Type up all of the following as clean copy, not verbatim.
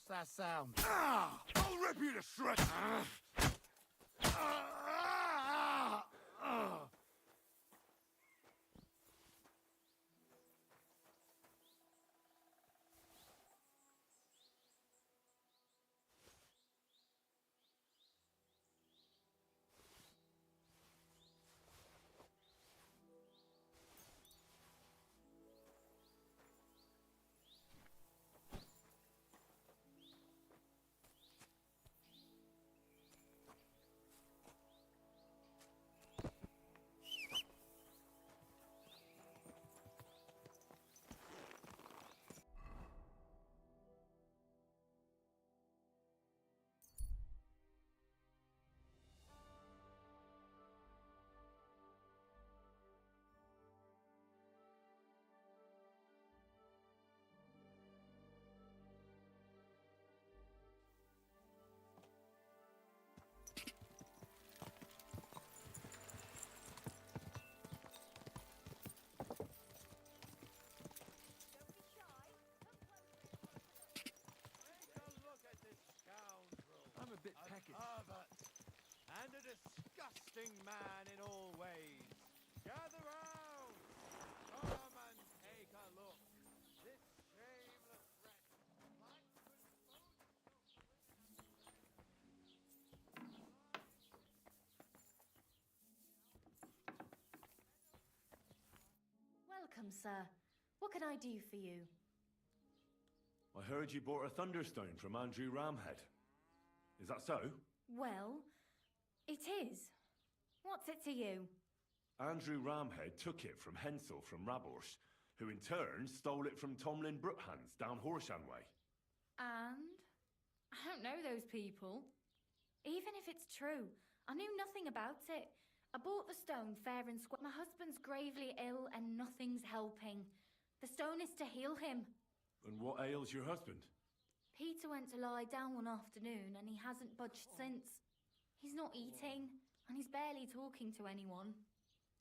What's that sound? I'll rip you to shreds! I'm a bit peckish. And a disgusting man in all ways. Gather round! Come and take a look. This shameless wretch likes to expose Welcome, sir. What can I do for you? I heard you bought a Thunderstone from Andrew Ramhead. Is that so? Well, it is. What's it to you? Andrew Ramhead took it from Hensel from Raborsh, who in turn stole it from Tomlin Brookhans down Horshan way. And? I don't know those people. Even if it's true, I knew nothing about it. I bought the stone fair and square. My husband's gravely ill and nothing's helping. The stone is to heal him. And what ails your husband? Peter went to lie down one afternoon and he hasn't budged since. He's not eating and he's barely talking to anyone.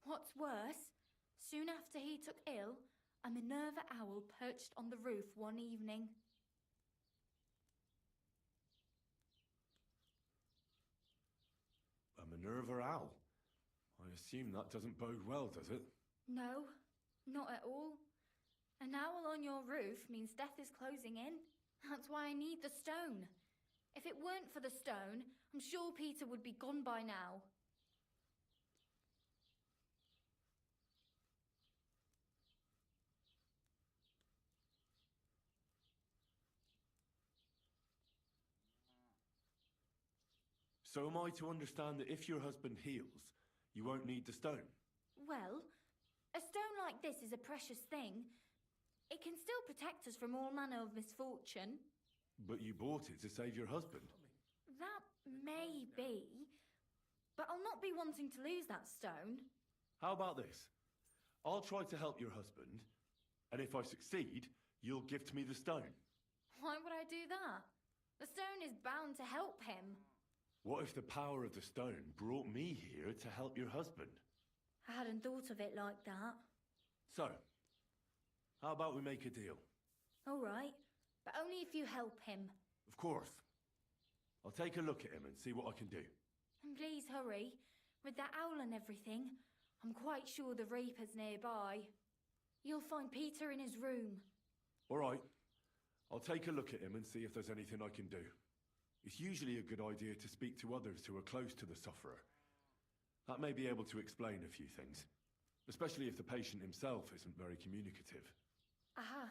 What's worse, soon after he took ill, a Minerva owl perched on the roof one evening. A Minerva owl? I assume that doesn't bode well, does it? No, not at all. An owl on your roof means death is closing in. That's why I need the stone. If it weren't for the stone, I'm sure Peter would be gone by now. So am I to understand that if your husband heals, you won't need the stone? Well, a stone like this is a precious thing. It can still protect us from all manner of misfortune. But you bought it to save your husband. That may be, but I'll not be wanting to lose that stone. How about this? I'll try to help your husband, and if I succeed, you'll gift me the stone. Why would I do that? The stone is bound to help him. What if the power of the stone brought me here to help your husband? I hadn't thought of it like that. So, how about we make a deal? All right, but only if you help him. Of course. I'll take a look at him and see what I can do. And please hurry. With that owl and everything, I'm quite sure the Reaper's nearby. You'll find Peter in his room. All right. I'll take a look at him and see if there's anything I can do. It's usually a good idea to speak to others who are close to the sufferer. That may be able to explain a few things, especially if the patient himself isn't very communicative. Aha.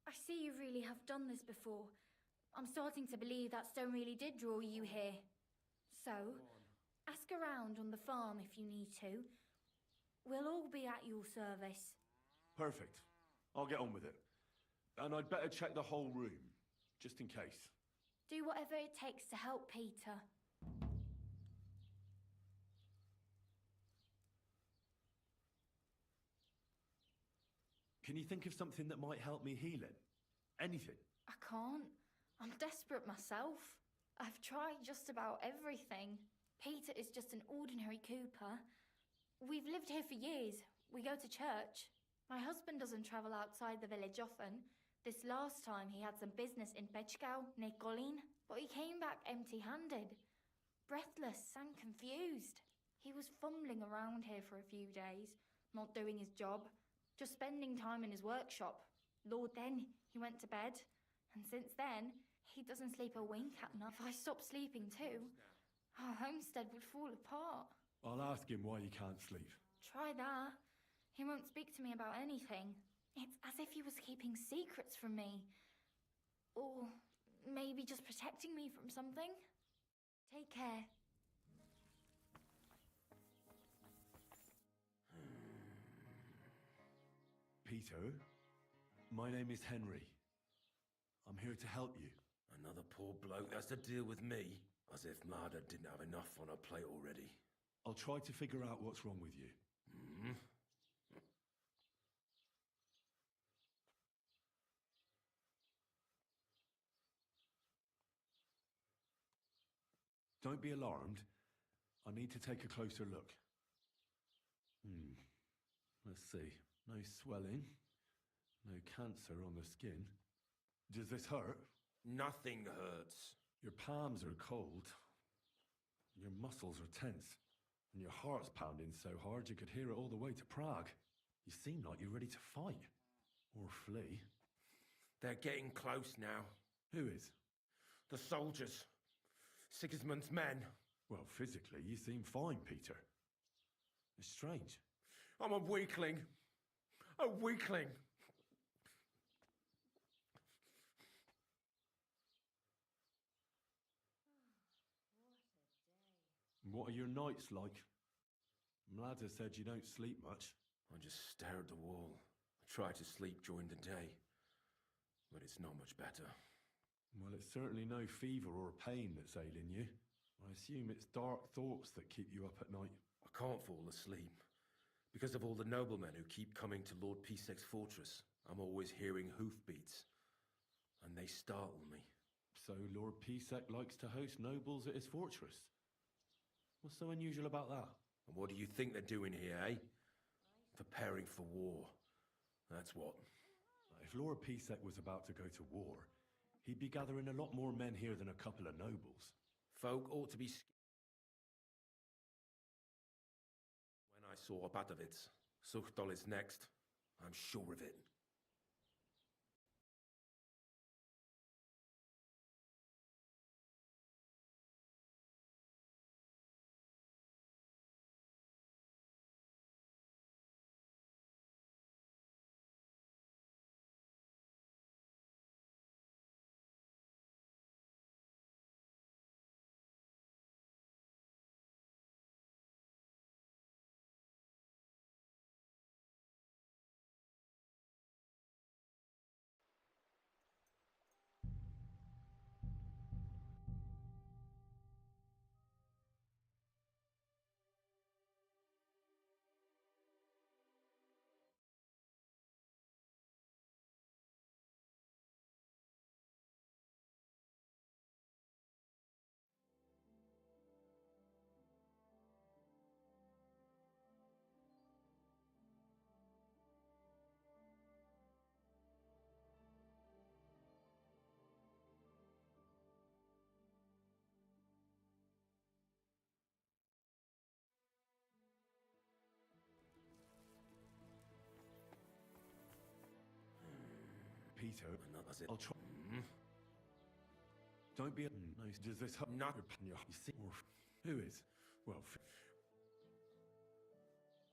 I see you really have done this before. I'm starting to believe that stone really did draw you here. So, ask around on the farm if you need to. We'll all be at your service. Perfect. I'll get on with it. And I'd better check the whole room, just in case. Do whatever it takes to help Peter. Can you think of something that might help me heal it? Anything? I can't. I'm desperate myself. I've tried just about everything. Peter is just an ordinary cooper. We've lived here for years. We go to church. My husband doesn't travel outside the village often, This last time he had some business in Pechgau, near Golin, but he came back empty-handed. Breathless and confused. He was fumbling around here for a few days, not doing his job, just spending time in his workshop. Lord, then he went to bed, and since then, he doesn't sleep a wink at night. If I stopped sleeping too, our homestead would fall apart. I'll ask him why he can't sleep. Try that. He won't speak to me about anything. It's as if he was keeping secrets from me. Or maybe just protecting me from something. Take care. Peter, my name is Henry. I'm here to help you. Another poor bloke has to deal with me, as if Marder didn't have enough on her plate already. I'll try to figure out what's wrong with you. Don't be alarmed. I need to take a closer look. Let's see. No swelling. No cancer on the skin. Does this hurt? Nothing hurts. Your palms are cold. Your muscles are tense. And your heart's pounding so hard you could hear it all the way to Prague. You seem like you're ready to fight. Or flee. They're getting close now. Who is? The soldiers. Sigismund's men. Well, physically, you seem fine, Peter. It's strange. I'm a weakling. A weakling. What are your nights like? Mlada said you don't sleep much. I just stare at the wall. I try to sleep during the day, but it's not much better. Well, it's certainly no fever or pain that's ailing you. I assume it's dark thoughts that keep you up at night. I can't fall asleep. Because of all the noblemen who keep coming to Lord Pisek's fortress, I'm always hearing hoofbeats. And they startle me. So Lord Pisek likes to host nobles at his fortress? What's so unusual about that? And what do you think they're doing here, eh? Preparing for war. That's what. If Lord Pisek was about to go to war, he'd be gathering a lot more men here than a couple of nobles. Folk ought to be When I saw Abatovitz, Suchdol is next. I'm sure of it. Peter, Another I'll try. Don't be. No, does this hurt? Not. You see, who is? Well,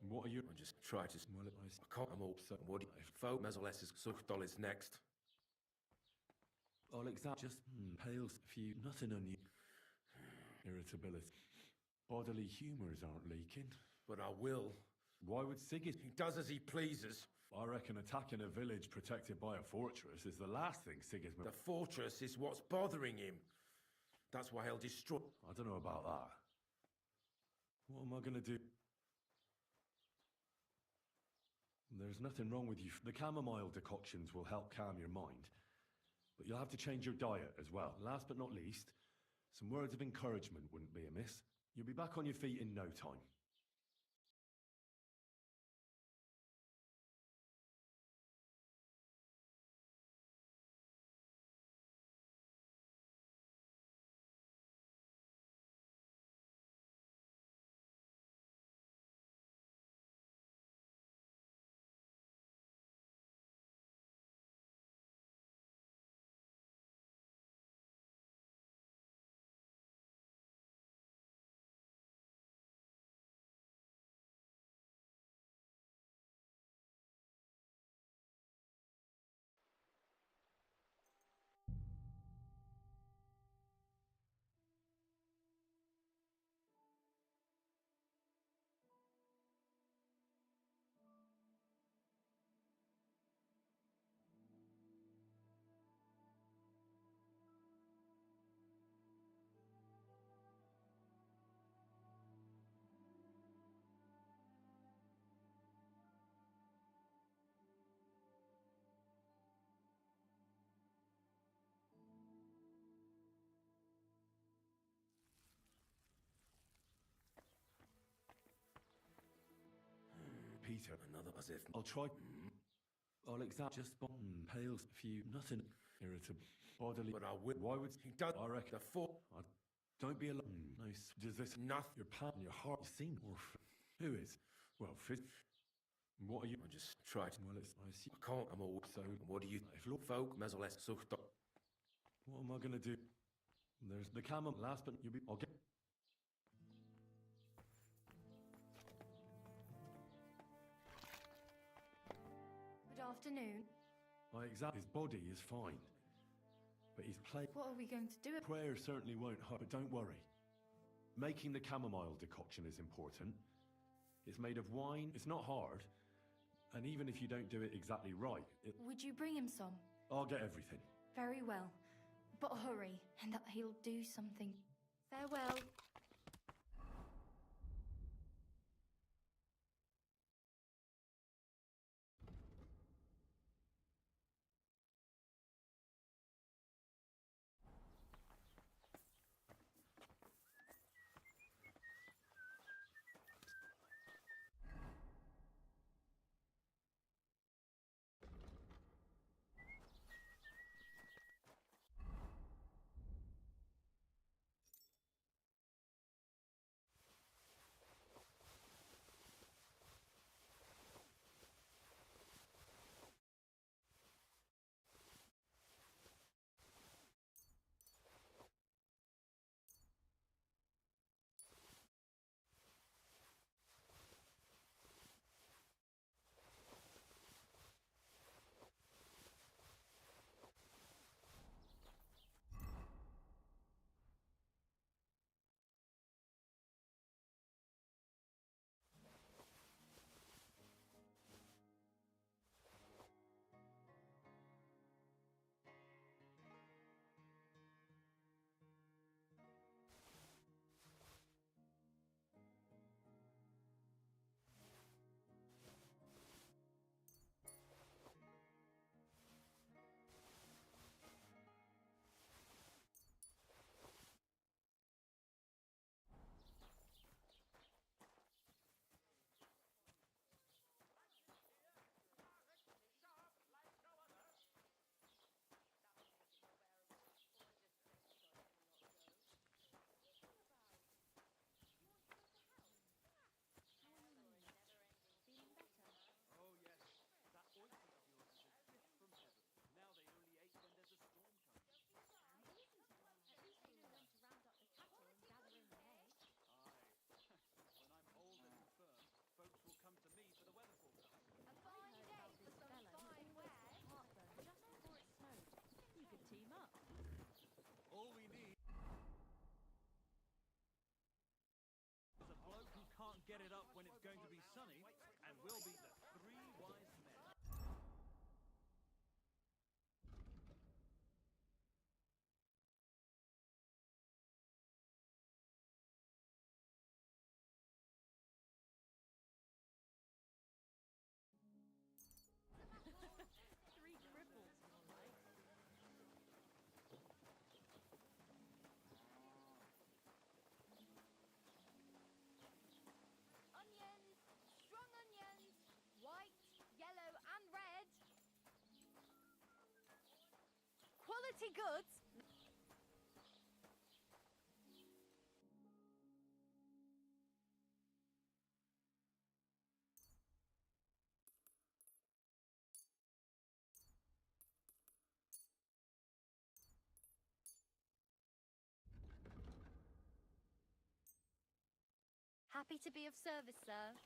what are you? I just try to. Well, I can't. I'm all so. What do you? Folk Mesoles is Suchdol is next. I'll examine. Just pale, few, nothing unusual. Irritability. Bodily humours aren't leaking. But I will. Why would Sigis? He does as he pleases. I reckon attacking a village protected by a fortress is the last thing Sigismund... The fortress is what's bothering him. That's why he'll destroy... I don't know about that. What am I going to do? There's nothing wrong with you. The chamomile decoctions will help calm your mind. But you'll have to change your diet as well. Last but not least, some words of encouragement wouldn't be amiss. You'll be back on your feet in no time. Peter. Another as if... I'll try. I'll examine just pales a few. Nothing irritable. Bodily. But I will. Why would He does. I reckon? The four. Don't be alone. Nice. Does this Nothing. your pat and your heart? You seem orphan. Who is? Well, what are you? I just tried. Well, it's I see. I can't. I'm all... So What do you... if look, Folk, mesoles, sucht. what am I gonna do? There's the camel. Last but you'll be. I'll get. Good afternoon. His body is fine, but his play. What are we going to do? Prayer certainly won't hurt, but don't worry. Making the chamomile decoction is important. It's made of wine. It's not hard, and even if you don't do it exactly right, Would you bring him some? I'll get everything. Very well. But hurry, and that he'll do something. Farewell. Get it up when it's going to be sunny, and we'll be the three wise men. Three cripples, more like. Onions, strong onions, white, yellow, and red. Quality goods. Happy to be of service, sir.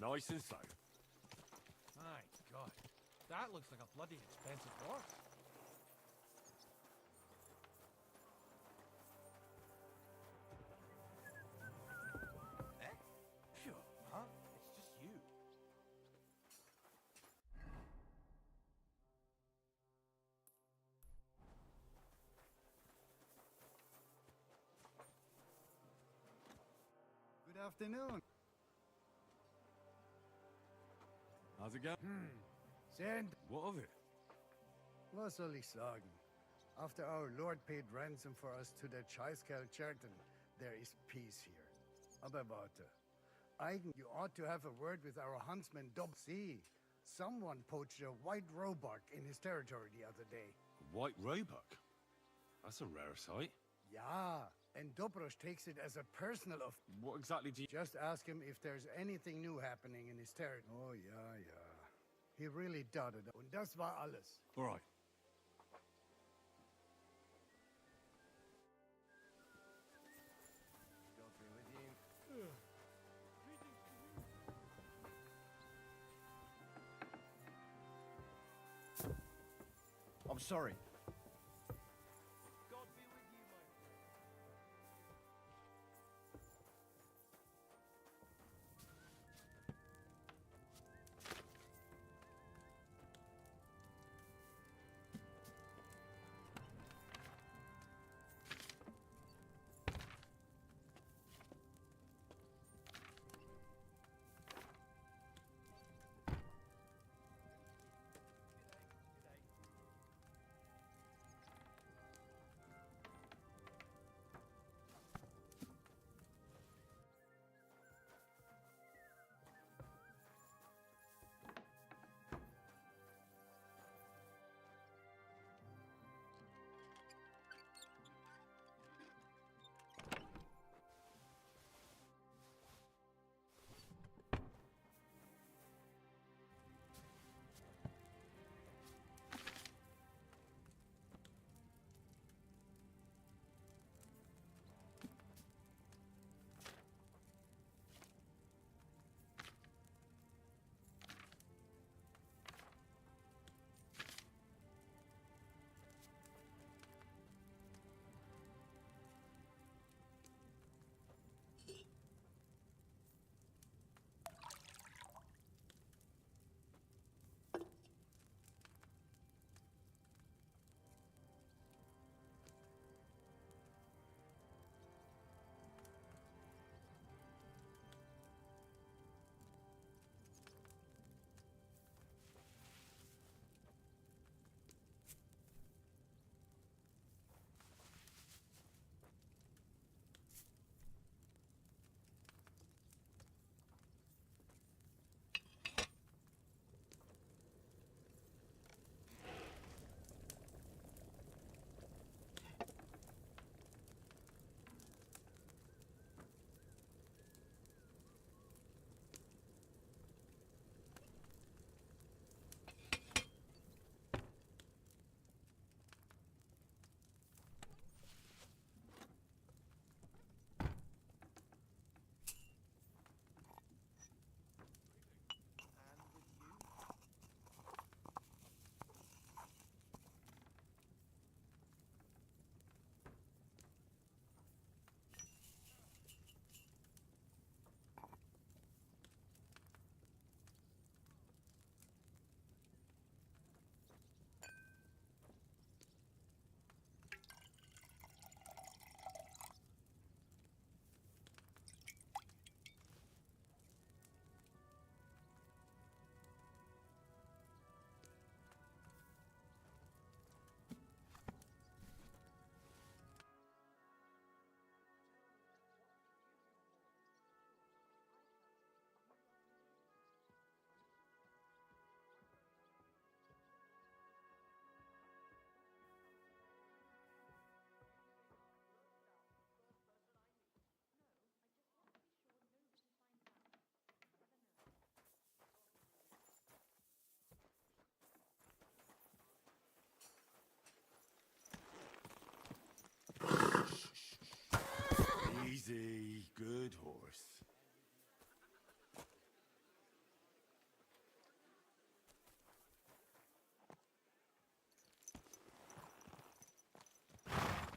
Nice and slow. My God, that looks like a bloody expensive horse. Eh? Sure, huh? It's just you. Good afternoon. How's it going? Send. What of it? Was soll ich sagen? After our Lord paid ransom for us to the Chaiskel Cherton, there is peace here. Aber warte. You ought to have a word with our huntsman Dob. See, someone poached a white roebuck in his territory the other day. White roebuck? That's a rare sight. Yeah, and Dobrosh takes it as a personal What exactly do you... Just ask him if there's anything new happening in his territory. Oh, yeah, yeah. He really dotted. Und das war alles. All right. God be with you. I'm sorry. God be with you, my friend.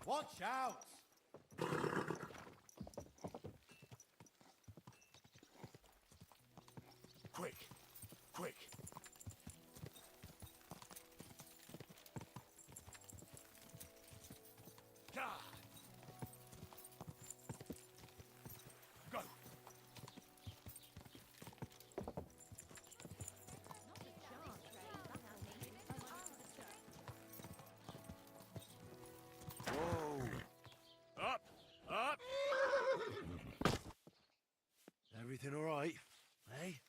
Watch out! Quick! Quick! God! Go! Whoa! Up! Up! Everything all right? Hey?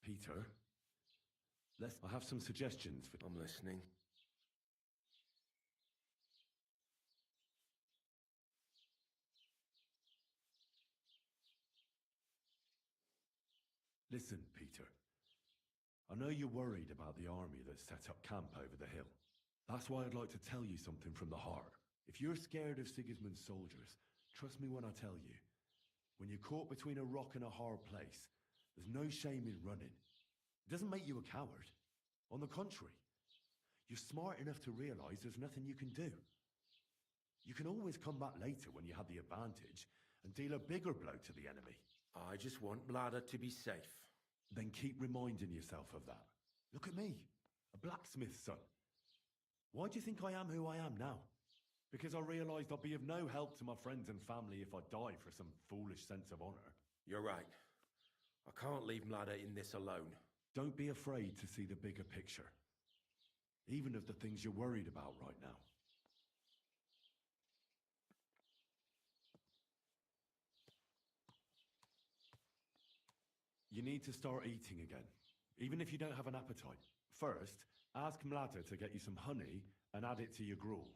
Peter, I have some suggestions for... I'm listening. Listen, Peter. I know you're worried about the army that's set up camp over the hill. That's why I'd like to tell you something from the heart. If you're scared of Sigismund's soldiers, trust me when I tell you. When you're caught between a rock and a hard place, there's no shame in running. It doesn't make you a coward. On the contrary, you're smart enough to realize there's nothing you can do. You can always come back later when you have the advantage and deal a bigger blow to the enemy. I just want Bladder to be safe. Then keep reminding yourself of that. Look at me, a blacksmith's son. Why do you think I am who I am now? Because I realized I'd be of no help to my friends and family if I die for some foolish sense of honor. You're right. I can't leave Bladder in this alone. Don't be afraid to see the bigger picture, even of the things you're worried about right now. You need to start eating again, even if you don't have an appetite. First, ask Mlada to get you some honey and add it to your gruel.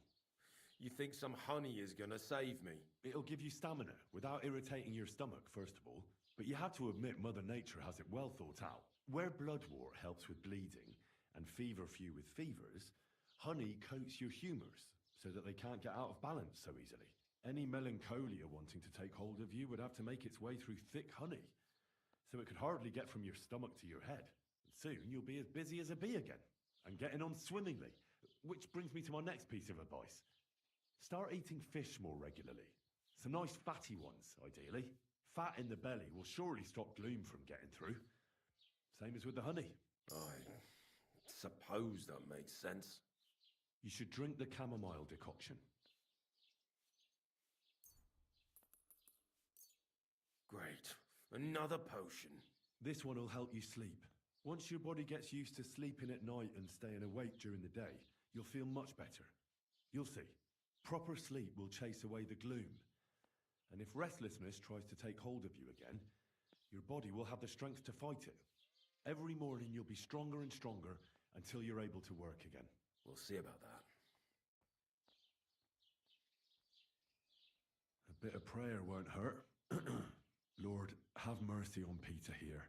You think some honey is gonna save me? It'll give you stamina without irritating your stomach, first of all. But you have to admit Mother Nature has it well thought out. Where bloodwort helps with bleeding and feverfew with fevers, honey coats your humours so that they can't get out of balance so easily. Any melancholia wanting to take hold of you would have to make its way through thick honey, so it could hardly get from your stomach to your head. Soon you'll be as busy as a bee again, and getting on swimmingly. Which brings me to my next piece of advice. Start eating fish more regularly. Some nice fatty ones, ideally. Fat in the belly will surely stop gloom from getting through. Same as with the honey. I suppose that makes sense. You should drink the chamomile decoction. Great. Another potion. This one will help you sleep. Once your body gets used to sleeping at night and staying awake during the day, you'll feel much better. You'll see. Proper sleep will chase away the gloom. And if restlessness tries to take hold of you again, your body will have the strength to fight it. Every morning you'll be stronger and stronger until you're able to work again. We'll see about that. A bit of prayer won't hurt. Lord, have mercy on Peter here,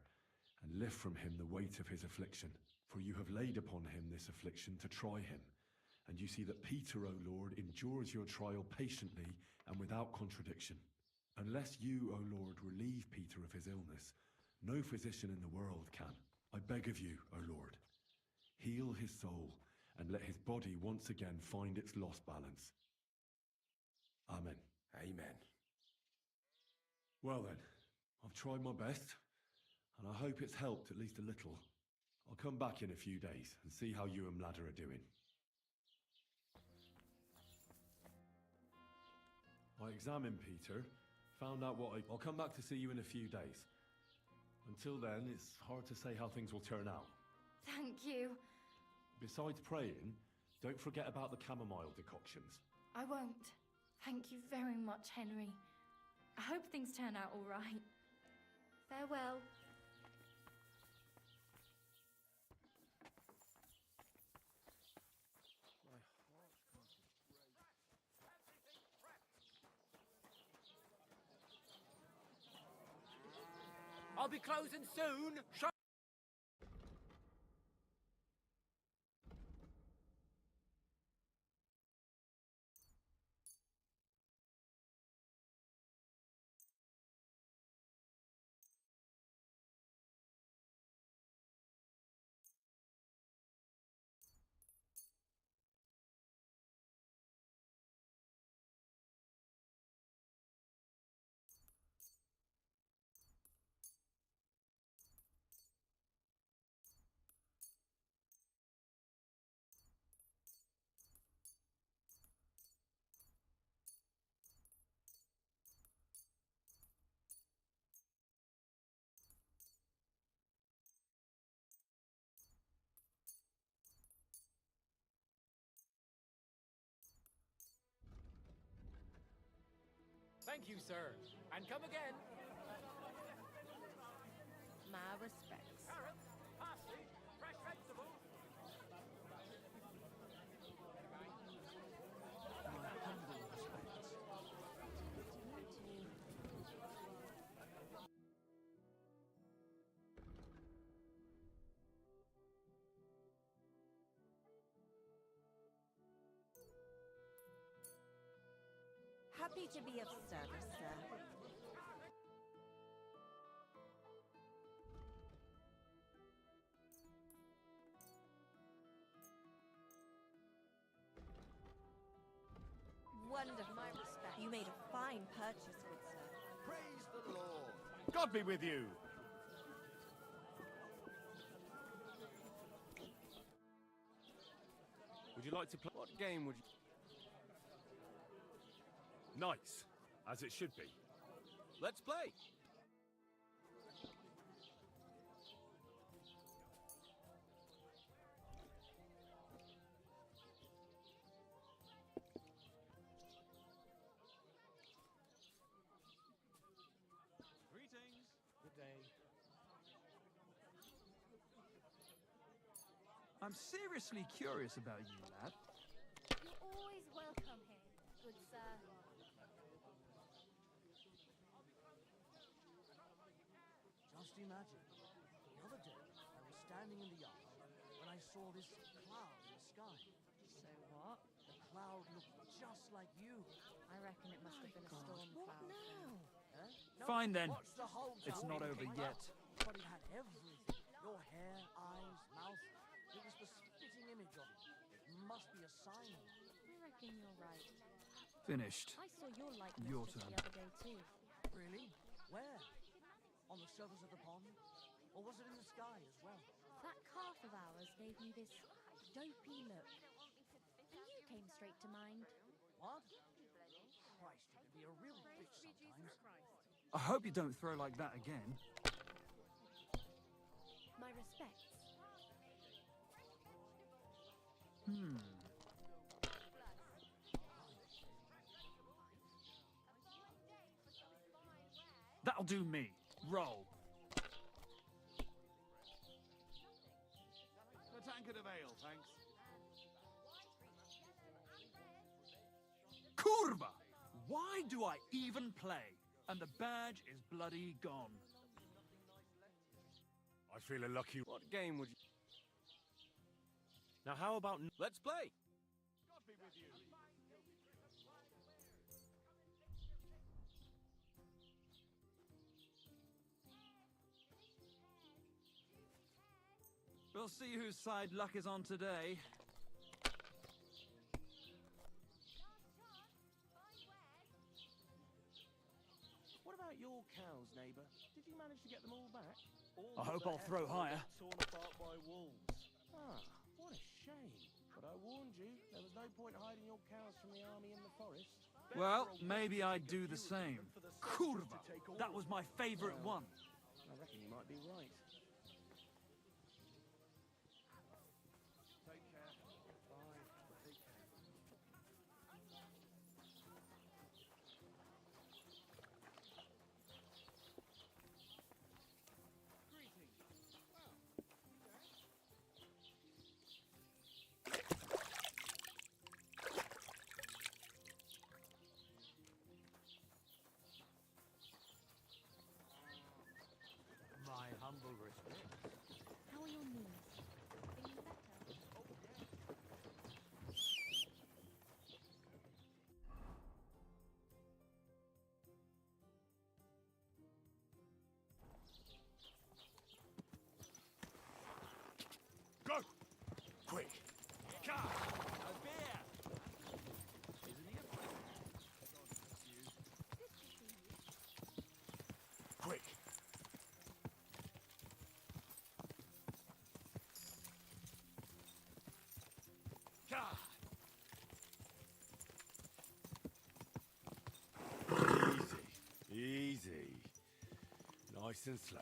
and lift from him the weight of his affliction. For you have laid upon him this affliction to try him. And you see that Peter, O Lord, endures your trial patiently and without contradiction. Unless you, O Lord, relieve Peter of his illness, no physician in the world can. I beg of you, O Lord, heal his soul and let his body once again find its lost balance. Amen. Amen. Well then, I've tried my best, and I hope it's helped at least a little. I'll come back in a few days and see how you and Mlada are doing. I examined Peter, found out I'll come back to see you in a few days. Until then, it's hard to say how things will turn out. Thank you. Besides praying, don't forget about the chamomile decoctions. I won't. Thank you very much, Henry. I hope things turn out all right. Farewell. I'll be closing soon. Thank you, sir. And come again. My respects. Carrots, parsley, fresh vegetables. Happy to be of service, sir. Wonderful. My respect. You made a fine purchase, good sir. Praise the Lord. God be with you! Would you like to play? What game would you... Nice, as it should be. Let's play! Greetings. Good day. I'm seriously curious about you, lad. You're always welcome here, good sir. Just imagine. The other day, I was standing in the yard when I saw this cloud in the sky. So what? The cloud looked just like you. I reckon it must have been a storm cloud. now? Huh? No, Fine then. watch the whole It's time. not over yet. But it had everything. Your hair, eyes, mouth. It was the spitting image of you. It must be a sign. I reckon you're right. Finished. I saw your likeness Your just turn. the other day too. Really? Where? On the surface of the pond? Or was it in the sky as well? That calf of ours gave me this dopey look. And you came straight to mind. What? Christ, you can be a real bitch sometimes. I hope you don't throw like that again. My respects. That'll do me. Roll. A tankard of ale, thanks. Kurva! Why do I even play? And the badge is bloody gone. I feel a lucky... What game would you... Now how about... Let's play! God be with you. We'll see whose side luck is on today. What about your cows, neighbour? Did you manage to get them all back? I hope I'll throw higher. Torn apart by wolves. Ah, what a shame. But I warned you, there was no point hiding your cows from the army in the forest. Well, maybe I'd do the same. Kurva! That was my favorite one. I reckon you might be right. Take care. Bye. Take care. Greetings. My humble respect. How are your knees? Feeling better? Go! Quick! Car! A beer! Isn't he a friend? Quick! Car! Easy. Easy. Nice and slow.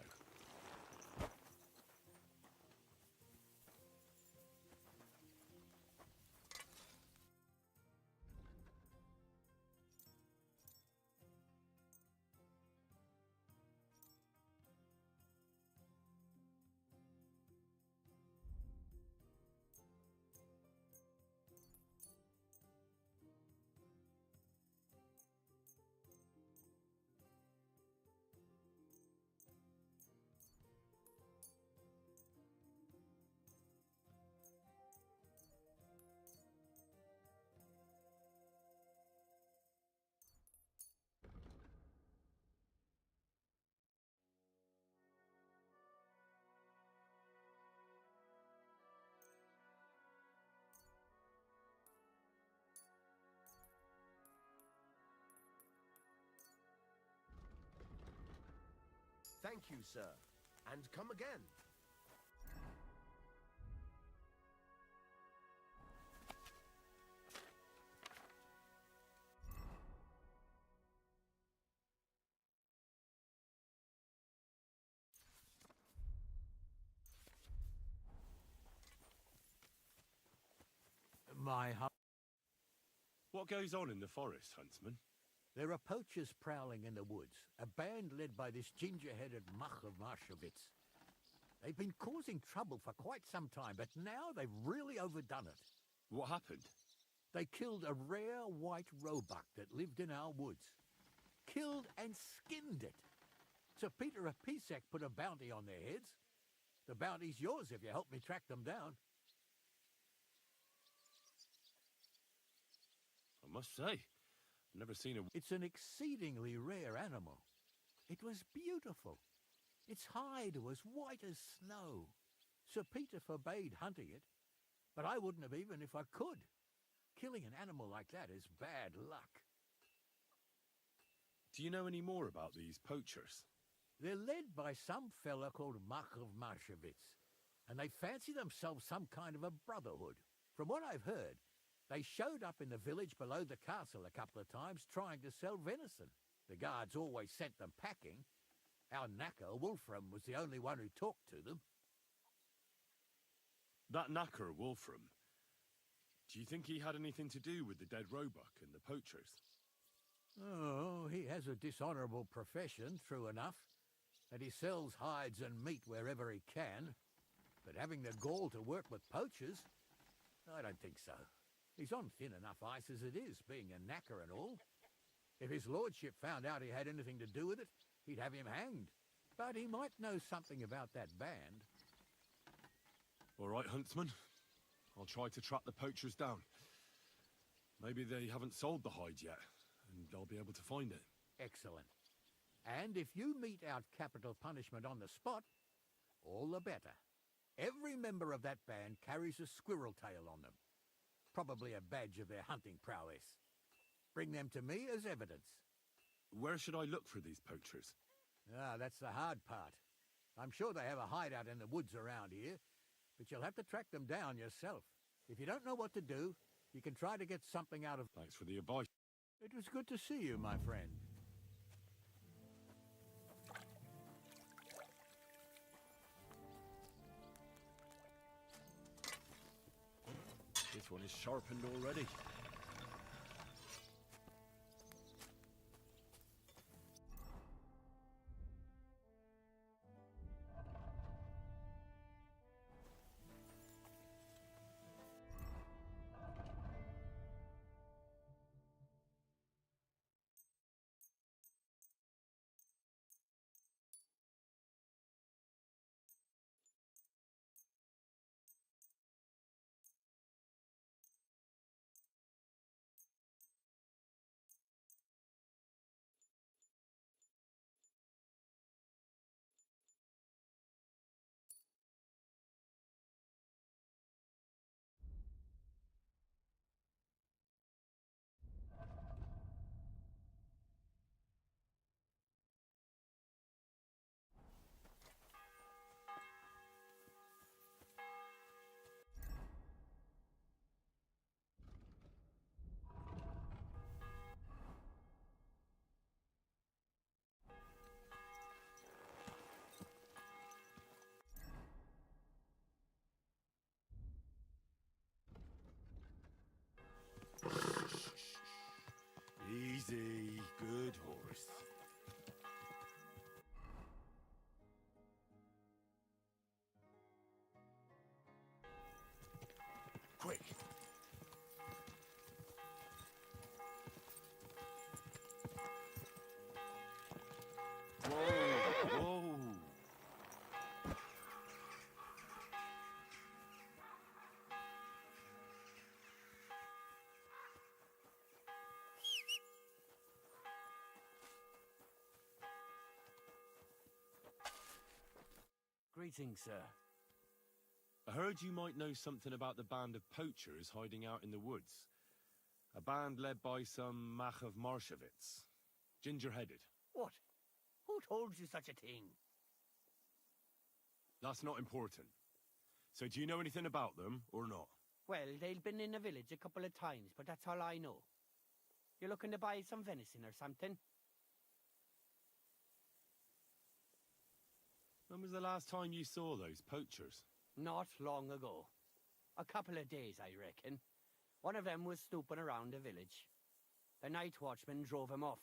Thank you, sir. And come again. What goes on in the forest, Huntsman? There are poachers prowling in the woods, a band led by this ginger-headed muck of Marshowitz. They've been causing trouble for quite some time, but now they've really overdone it. What happened? They killed a rare white roebuck that lived in our woods. Killed and skinned it. Sir Peter of Pisek put a bounty on their heads. The bounty's yours if you help me track them down. I must say, I've never seen a... It's an exceedingly rare animal. It was beautiful. Its hide was white as snow. Sir Peter forbade hunting it, but I wouldn't have even if I could. Killing an animal like that is bad luck. Do you know any more about these poachers? They're led by some fella called Mark of Marshowitz, and they fancy themselves some kind of a brotherhood. From what I've heard, they showed up in the village below the castle a couple of times trying to sell venison. The guards always sent them packing. Our knacker, Wolfram, was the only one who talked to them. That knacker, Wolfram, do you think he had anything to do with the dead roebuck and the poachers? Oh, he has a dishonourable profession, true enough, and he sells hides and meat wherever he can. But having the gall to work with poachers, I don't think so. He's on thin enough ice as it is, being a knacker and all. If his lordship found out he had anything to do with it, he'd have him hanged. But he might know something about that band. All right, Huntsman. I'll try to track the poachers down. Maybe they haven't sold the hide yet, and I'll be able to find it. Excellent. And if you mete out capital punishment on the spot, all the better. Every member of that band carries a squirrel tail on them. Probably a badge of their hunting prowess. Bring them to me as evidence. Where should I look for these poachers? Ah, that's the hard part. I'm sure they have a hideout in the woods around here, but you'll have to track them down yourself. If you don't know what to do, you can try to get something out of... Thanks for the advice. It was good to see you, my friend. This one is sharpened already. Easy, good horse. Quick. Whoa, whoa. Greetings, sir. I heard you might know something about the band of poachers hiding out in the woods. A band led by some Mach of Marshowitz. Ginger-headed. What? Who told you such a thing? That's not important. So do you know anything about them, or not? Well, they've been in the village a couple of times, but that's all I know. You're looking to buy some venison or something? When was the last time you saw those poachers? Not long ago. A couple of days, I reckon. One of them was snooping around the village. The night watchman drove him off.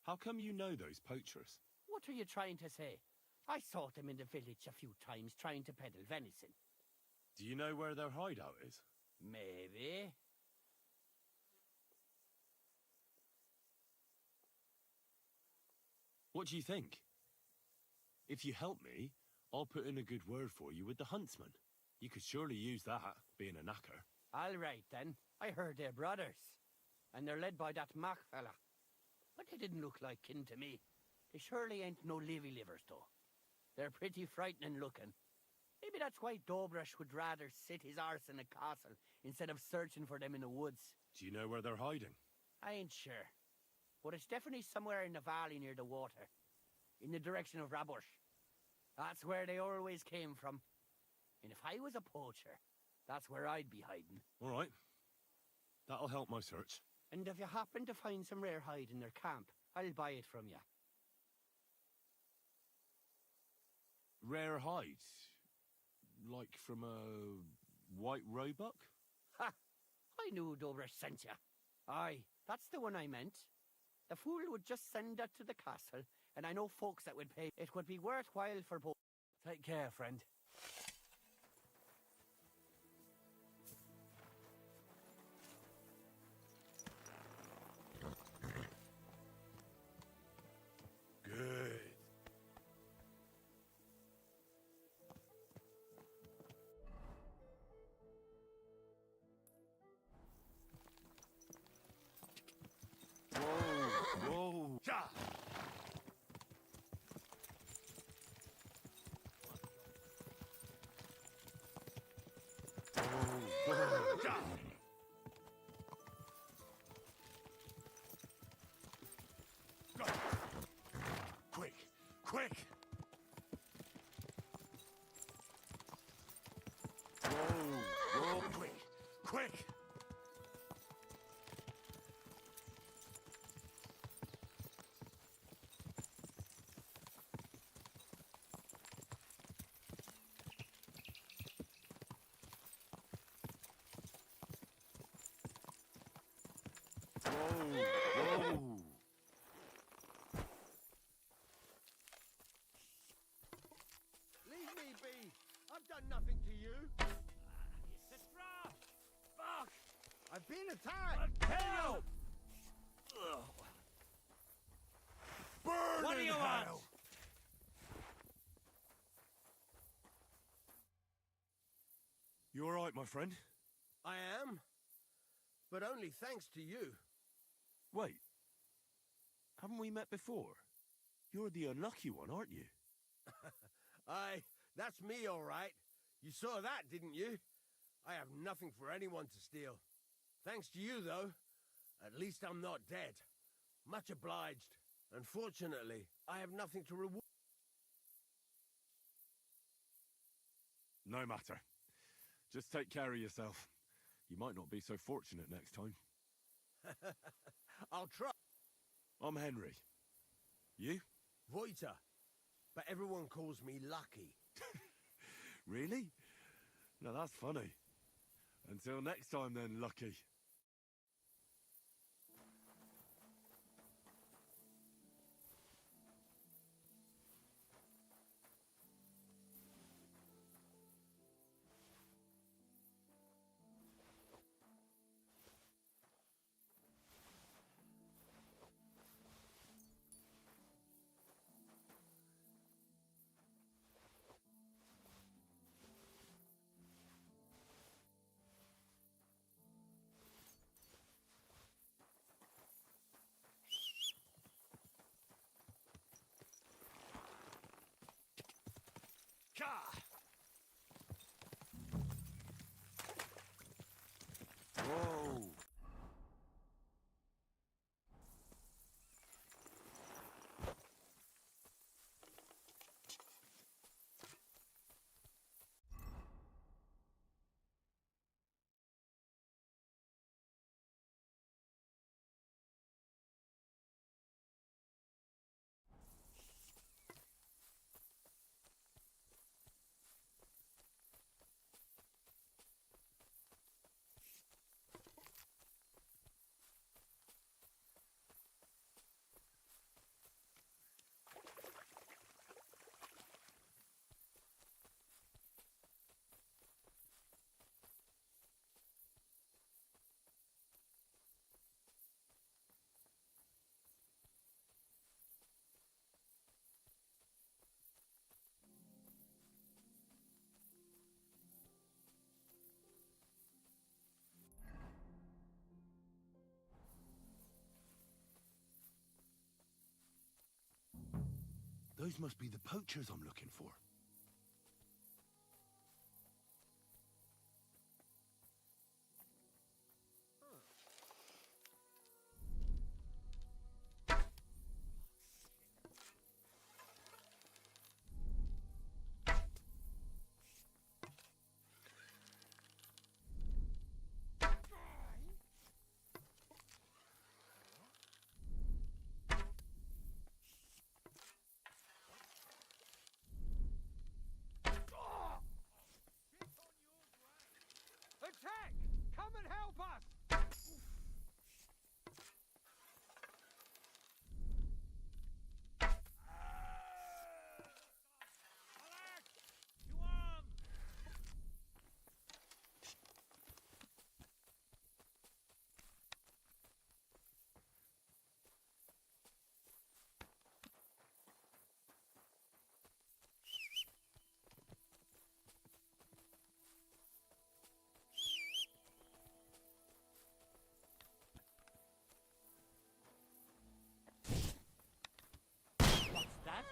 How come you know those poachers? What are you trying to say? I saw them in the village a few times trying to peddle venison. Do you know where their hideout is? Maybe. What do you think? If you help me, I'll put in a good word for you with the huntsman. You could surely use that, being a knacker. All right, then. I heard they're brothers. And they're led by that Mac fella. But they didn't look like kin to me. They surely ain't no livers, though. They're pretty frightening looking. Maybe that's why Dobrush would rather sit his arse in a castle instead of searching for them in the woods. Do you know where they're hiding? I ain't sure. But it's definitely somewhere in the valley near the water. In the direction of Rabush. That's where they always came from. And if I was a poacher, that's where I'd be hiding. All right. That'll help my search. And if you happen to find some rare hide in their camp, I'll buy it from you. Rare hide? Like from a white roebuck? Ha! I knew Dobrush sent you. Aye, that's the one I meant. The fool would just send that to the castle, and I know folks that would pay. It would be worthwhile for both. Take care, friend. Good. Whoa, whoa. Ja! Whoa, whoa, ja! Go. Quick, quick! Whoa, whoa, quick, quick! Whoa, whoa! Leave me be! I've done nothing to you! Sistra! Fuck! I've been attacked! Help! Burn What do in you want? hell! You all right, my friend? I am. But only thanks to you. Wait. Haven't we met before? You're the unlucky one, aren't you? Aye, that's me all right. You saw that, didn't you? I have nothing for anyone to steal. Thanks to you, though. At least I'm not dead. Much obliged. Unfortunately, I have nothing to reward. No matter. Just take care of yourself. You might not be so fortunate next time. I'll try. I'm Henry. You? Voita. But everyone calls me Lucky. Really? Now that's funny. Until next time then, Lucky. Whoa! Those must be the poachers I'm looking for. Attack! Come and help us! What's that?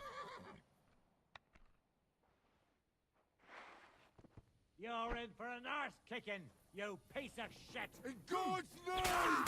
You're in for an arse kicking, you piece of shit! In God's name!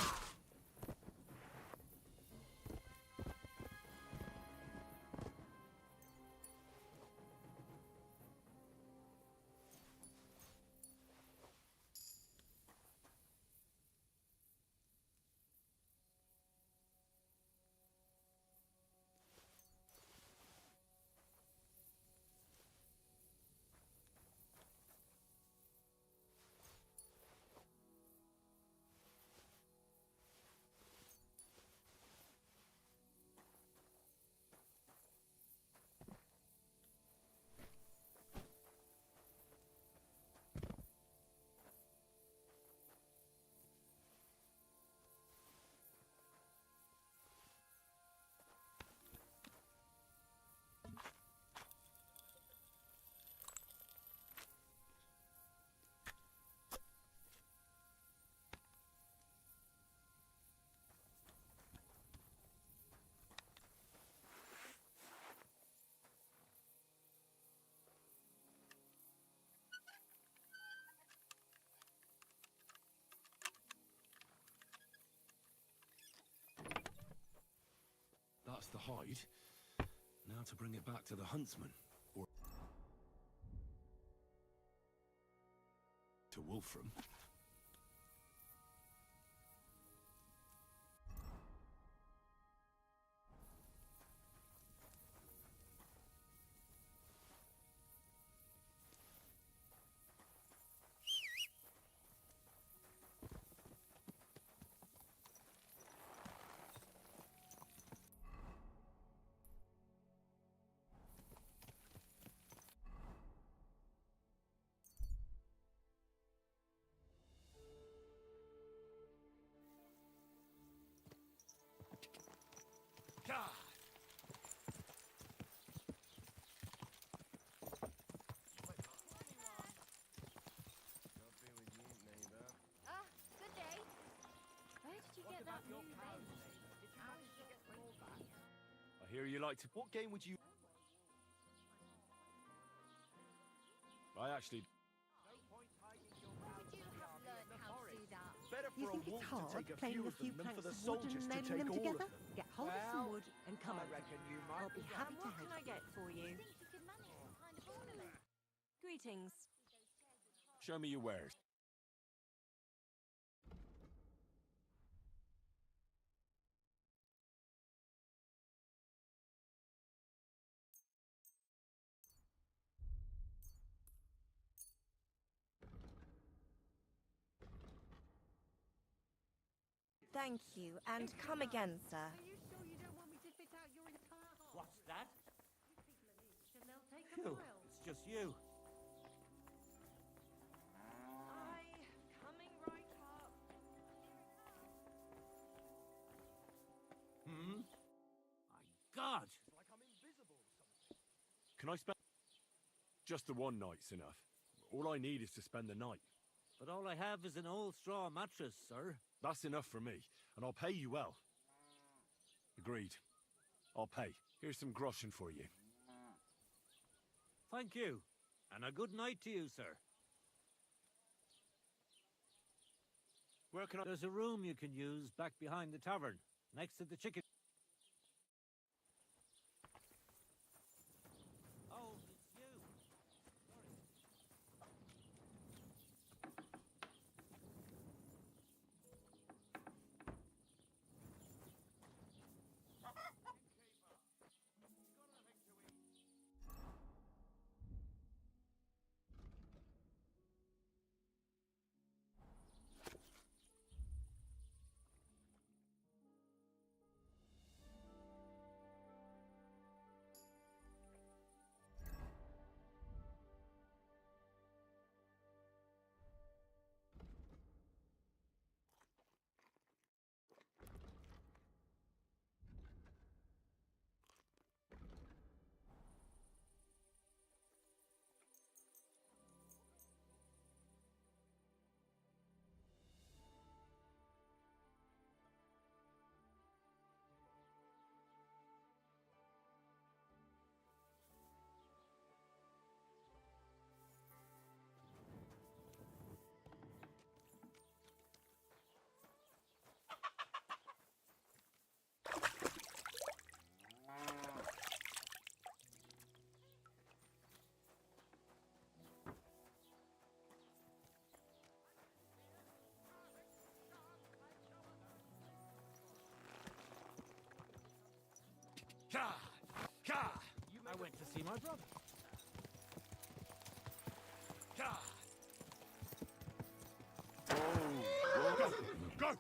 That's the hide. Now to bring it back to the huntsman. Or to Wolfram. Ah, good day. Where did you get that new bench? How did you get them all back? I hear you like to... What game would you... I actually... Would you have learned how to do that? Better You for a think it's wolf to hard take a playing few a of few them than for planks the of wood soldiers and to nailing take them all together? of them? Get hold of some wood and come I over. reckon you might I'll be be happy to What help. can I get for you? Think you could manage some kind of ornament? Greetings. Show me your wares. Thank you, and come again, sir. Are you sure you don't want me to fit out your entire hall? What's that? People are rich and they'll take a Phew, mile. it's just you. Coming right up. My God! Can I spend... Just the one night's enough. All I need is to spend the night. But all I have is an old straw mattress, sir. That's enough for me, and I'll pay you well. Agreed. I'll pay. Here's some groschen for you. Thank you. And a good night to you, sir. Where can I... There's a room you can use back behind the tavern, next to the chicken. Oh, it's you. I went to see my brother. Go! Go!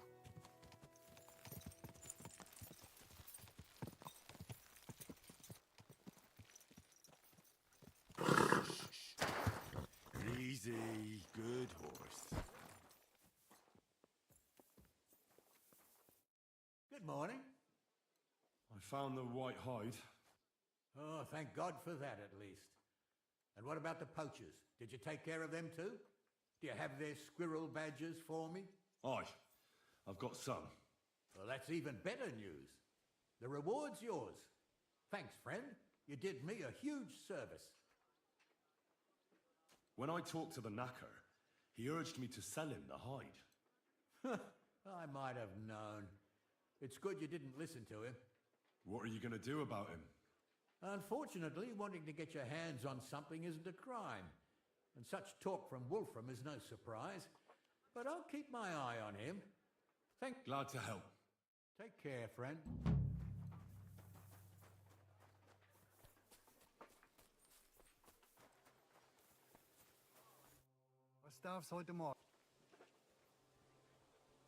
Easy. Good horse. Good morning. I found the white hide. Oh, thank God for that, at least. And what about the poachers? Did you take care of them too? Do you have their squirrel badges for me? Aye. I've got some. Well, that's even better news. The reward's yours. Thanks, friend. You did me a huge service. When I talked to the knacker, he urged me to sell him the hide. I might have known. It's good you didn't listen to him. What are you going to do about him? Unfortunately, wanting to get your hands on something isn't a crime. And such talk from Wolfram is no surprise. But I'll keep my eye on him. Glad to help. Take care, friend. Was darf's heute Morgen?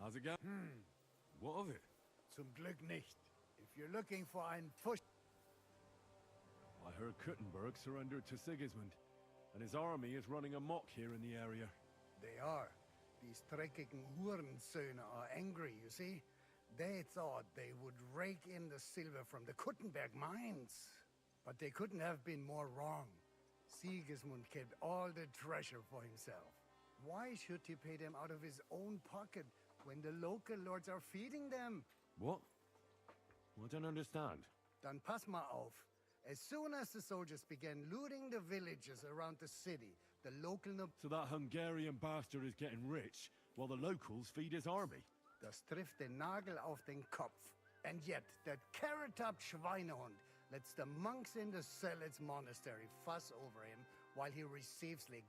How's it going? What of it? Zum Glück nicht. If you're looking for einen Fusch... I heard Kuttenberg surrendered to Sigismund, and his army is running amok here in the area. They are. These dreckigen Hurensöhne are angry, you see? They thought they would rake in the silver from the Kuttenberg mines. But they couldn't have been more wrong. Sigismund kept all the treasure for himself. Why should he pay them out of his own pocket when the local lords are feeding them? What? I don't understand. Dann pass mal auf. As soon as the soldiers began looting the villages around the city, the local So that Hungarian bastard is getting rich, while the locals feed his army? Das trifft den Nagel auf den Kopf. And yet, that carrot-top Schweinehund lets the monks in the Zealots monastery fuss over him while he receives the...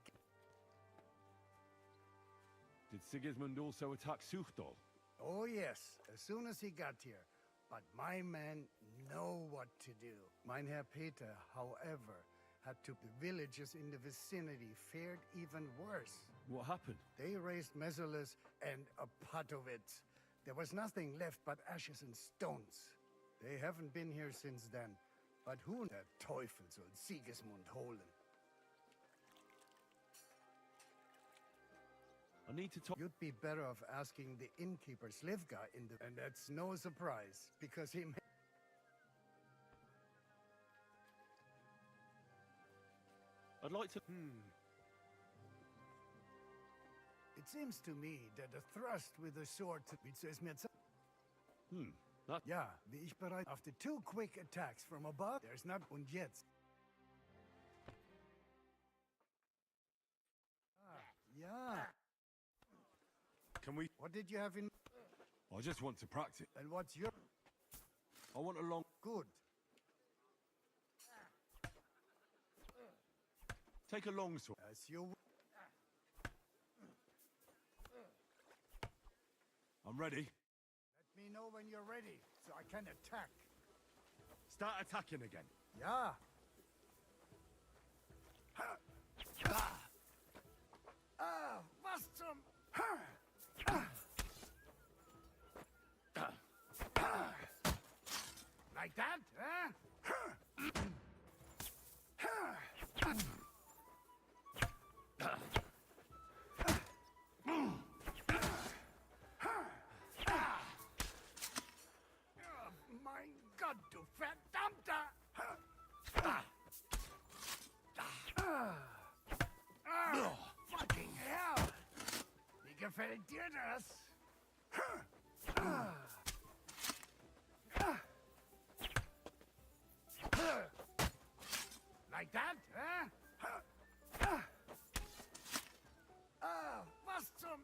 Did Sigismund also attack Suchdol? Oh yes, as soon as he got here. But my men know what to do. Mein Herr Peter, however, had to... The villages in the vicinity fared even worse. What happened? They raised Messalus and a pot of it. There was nothing left but ashes and stones. They haven't been here since then. But who der Teufel soll Sigismund holen? I need to talk... You'd be better off asking the innkeeper Slivka in the... And that's no surprise, because he... I'd like to... It seems to me that a thrust with a sword to... That... Ja, wie ich bereit... After two quick attacks from above, there's not... Und jetzt... Can we? What did you have in... I just want to practice. And what's your... I want a long... Good. Take a long sword. As you... I'm ready. Let me know when you're ready, so I can attack. Start attacking again. Yeah. Was zum... Like that, huh? Mein Gott, du verdammter... Fucking hell! Wie gefällt dir das? Like that, huh? Was zum...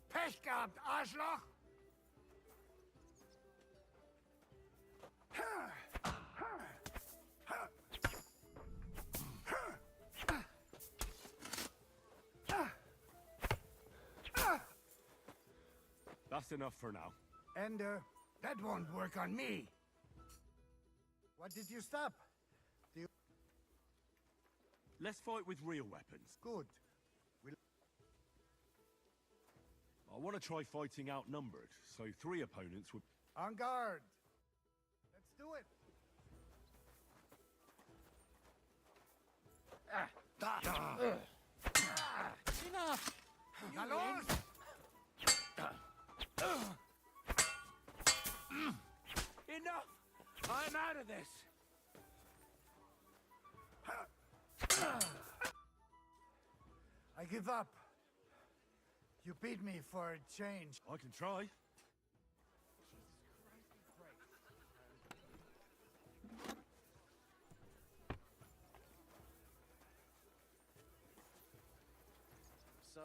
Pech gehabt, Arschloch! That's enough for now. And, that won't work on me. What did you stop? Let's fight with real weapons. Good. I want to try fighting outnumbered, so 3 opponents would... On guard! Let's do it! Enough! Na los! Enough! I'm out of this! I give up. You beat me for a change. I can try. So,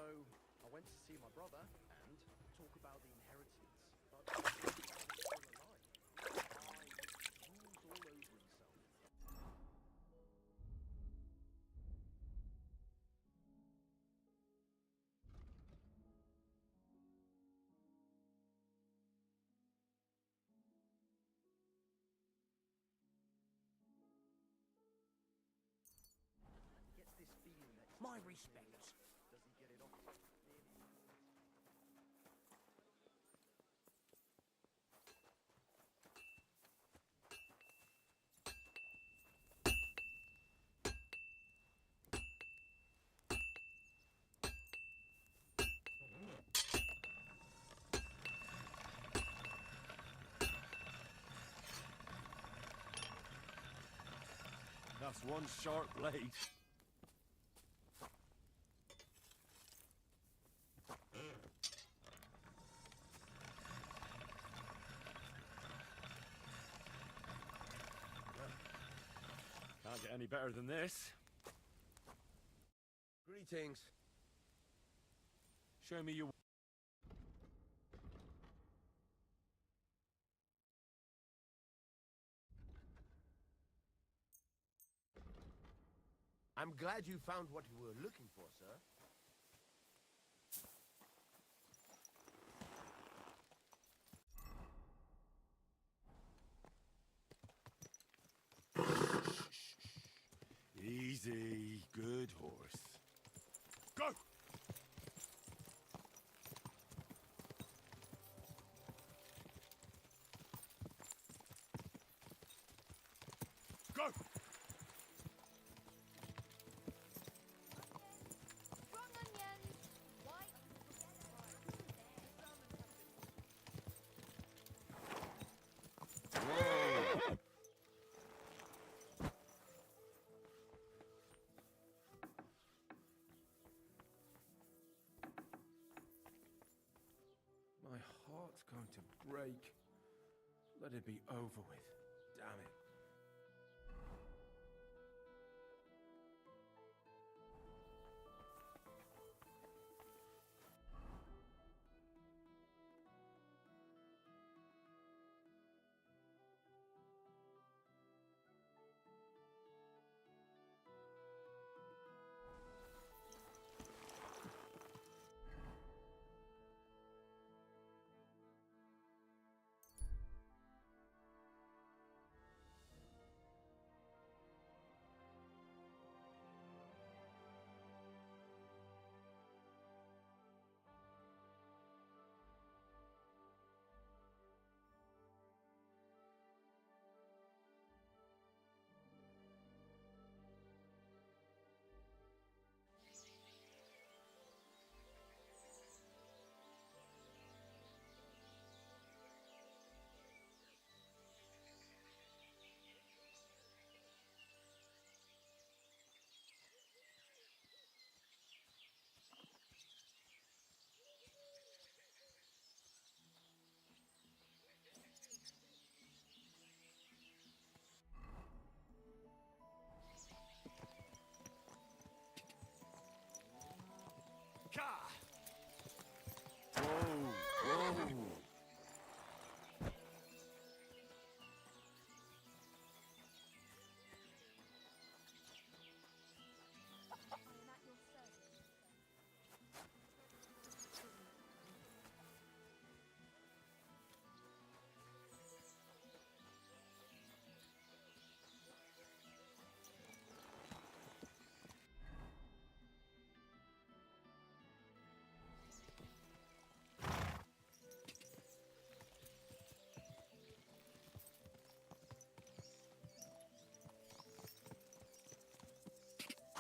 I went to see my brother and talk about the inheritance, but he's still alive. Rules all over himself. He gets this feeling that My respects. doesn't get it off. That's one sharp blade. Can't get any better than this. Greetings. Show me your... I'm glad you found what you were looking for, sir. Easy, good horse. Go! Go! My heart's going to break. Let it be over with. Damn it.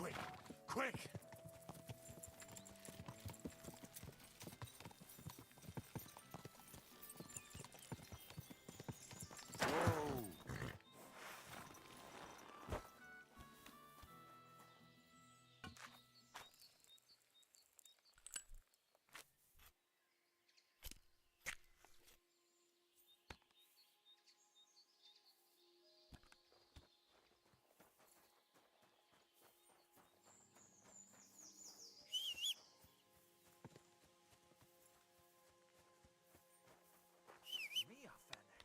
Quick! Quick! Mia fene.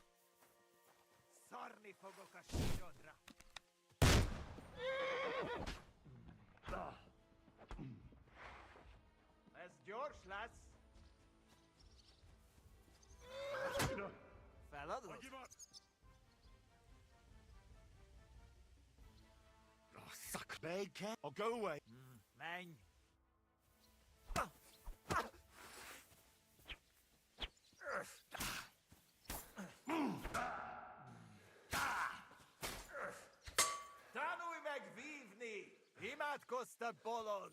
Sorni fogo kashidra. Les George, lass. Fella, I give up! Oh, suck bag cat! I'll go away! Man. Danuj meg vívni! Imádkoztat bolond!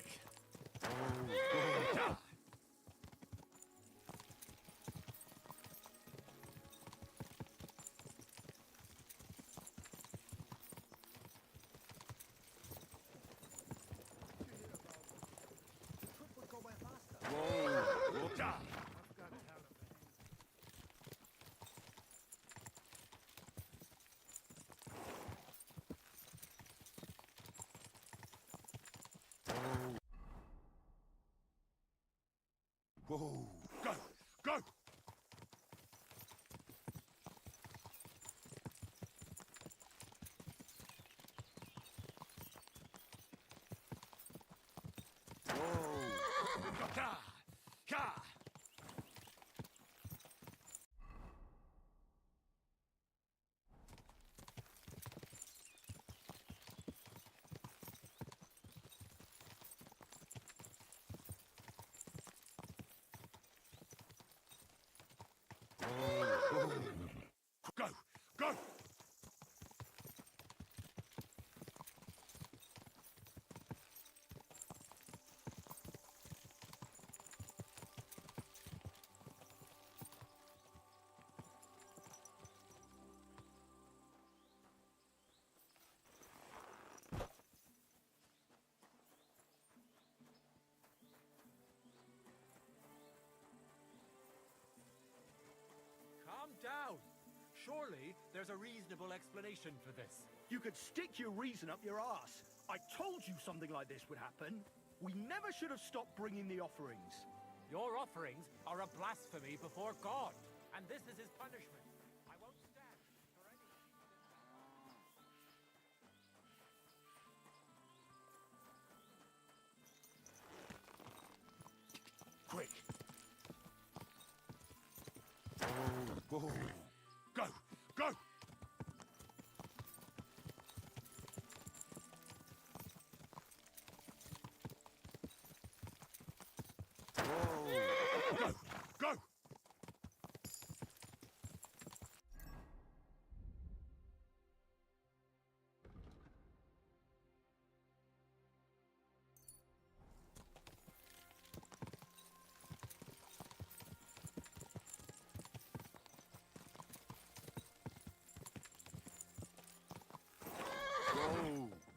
Quick! Whoa! Go! Go! Whoa! Ka! Ka! Go! Go! Calm down. Surely there's a reasonable explanation for this. You could stick your reason up your arse. I told you something like this would happen. We never should have stopped bringing the offerings. Your offerings are a blasphemy before God, and this is his punishment. I won't stand for any... Quick! Whoa! Go! Go! Whoa! Go! Go!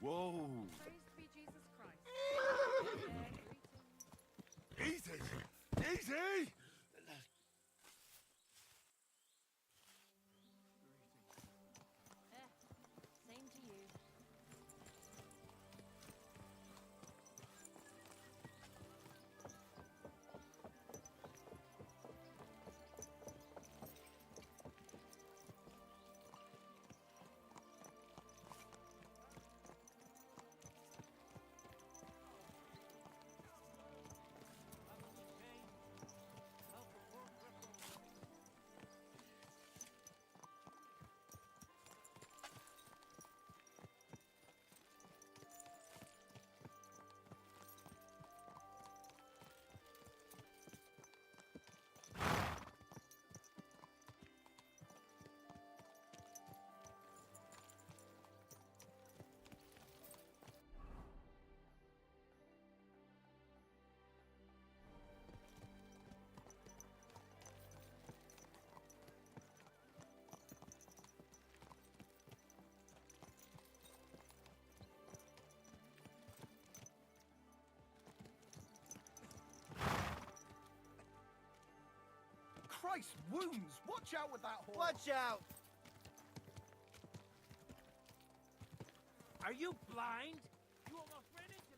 Whoa! Praised be Jesus Christ. Easy! Easy! Same to you. Christ, wounds! Watch out with that horse! Watch out! Are you blind? You almost ran into me.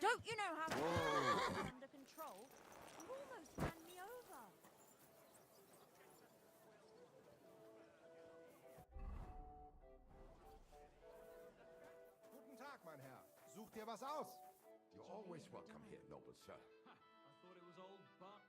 Don't you know how to keep yourself under control? You almost ran me over. Guten Tag, mein Herr. Such dir was aus. You're always welcome here, noble sir. I thought it was old Buck.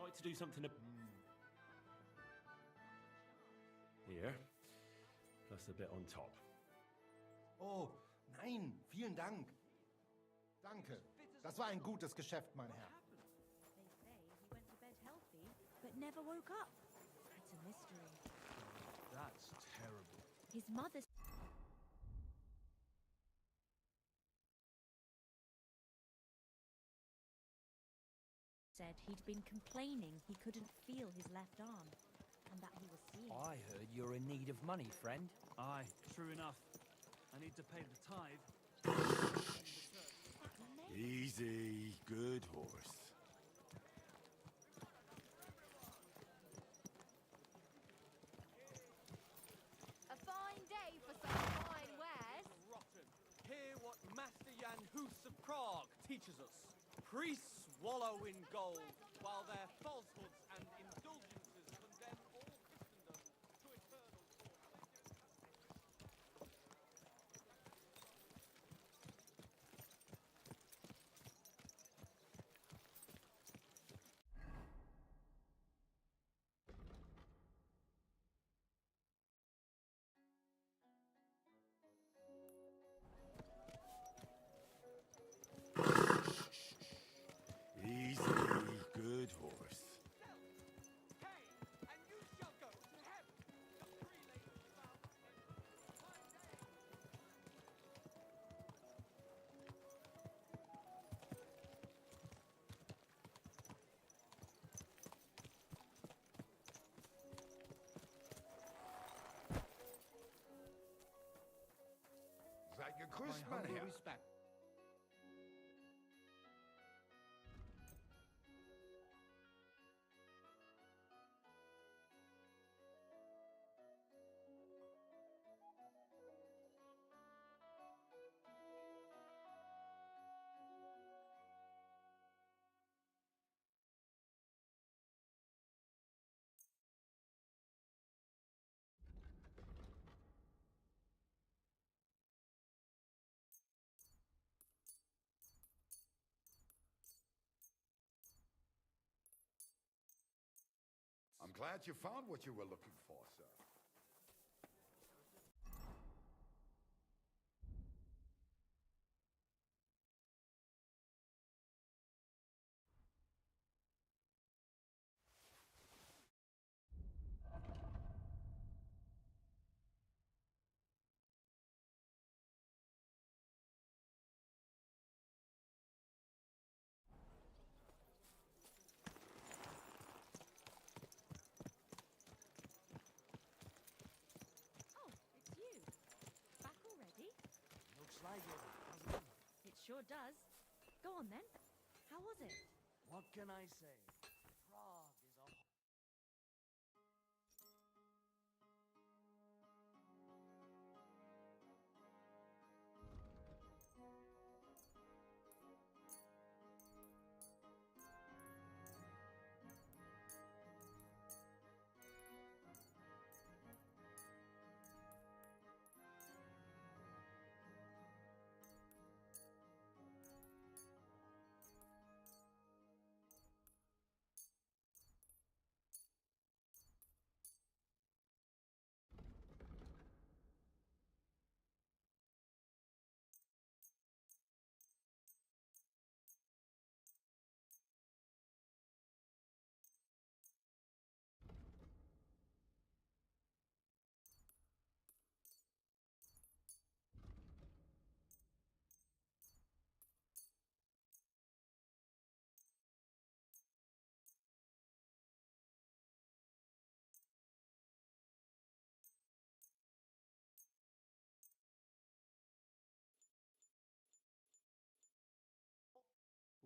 like to do something here, plus a bit on top. Oh, nein, vielen Dank. Danke. Das war ein gutes Geschäft, mein Herr. They say he went to bed healthy, but never woke up. It's a mystery. That's terrible. His mother said he'd been complaining he couldn't feel his left arm, and that he was seeing. I heard you're in need of money, friend. Aye, true enough. I need to pay the tithe. Easy, good horse. A fine day for some fine wares. Rotten. Hear what Master Jan Hus of Prague teaches us. Priests wallow in gold, while their falsehoods and indulgences condemn all Christendom to eternal torment. Easy, good horse. Hey, and you shall go to heaven. The prelate vows one day. Seid gegrüßt, mein Herr. Respect. I'm glad you found what you were looking for, sir. Oh, it's you. Back already? Looks like it, doesn't it? It sure does. Go on then. How was it? What can I say? Prague is a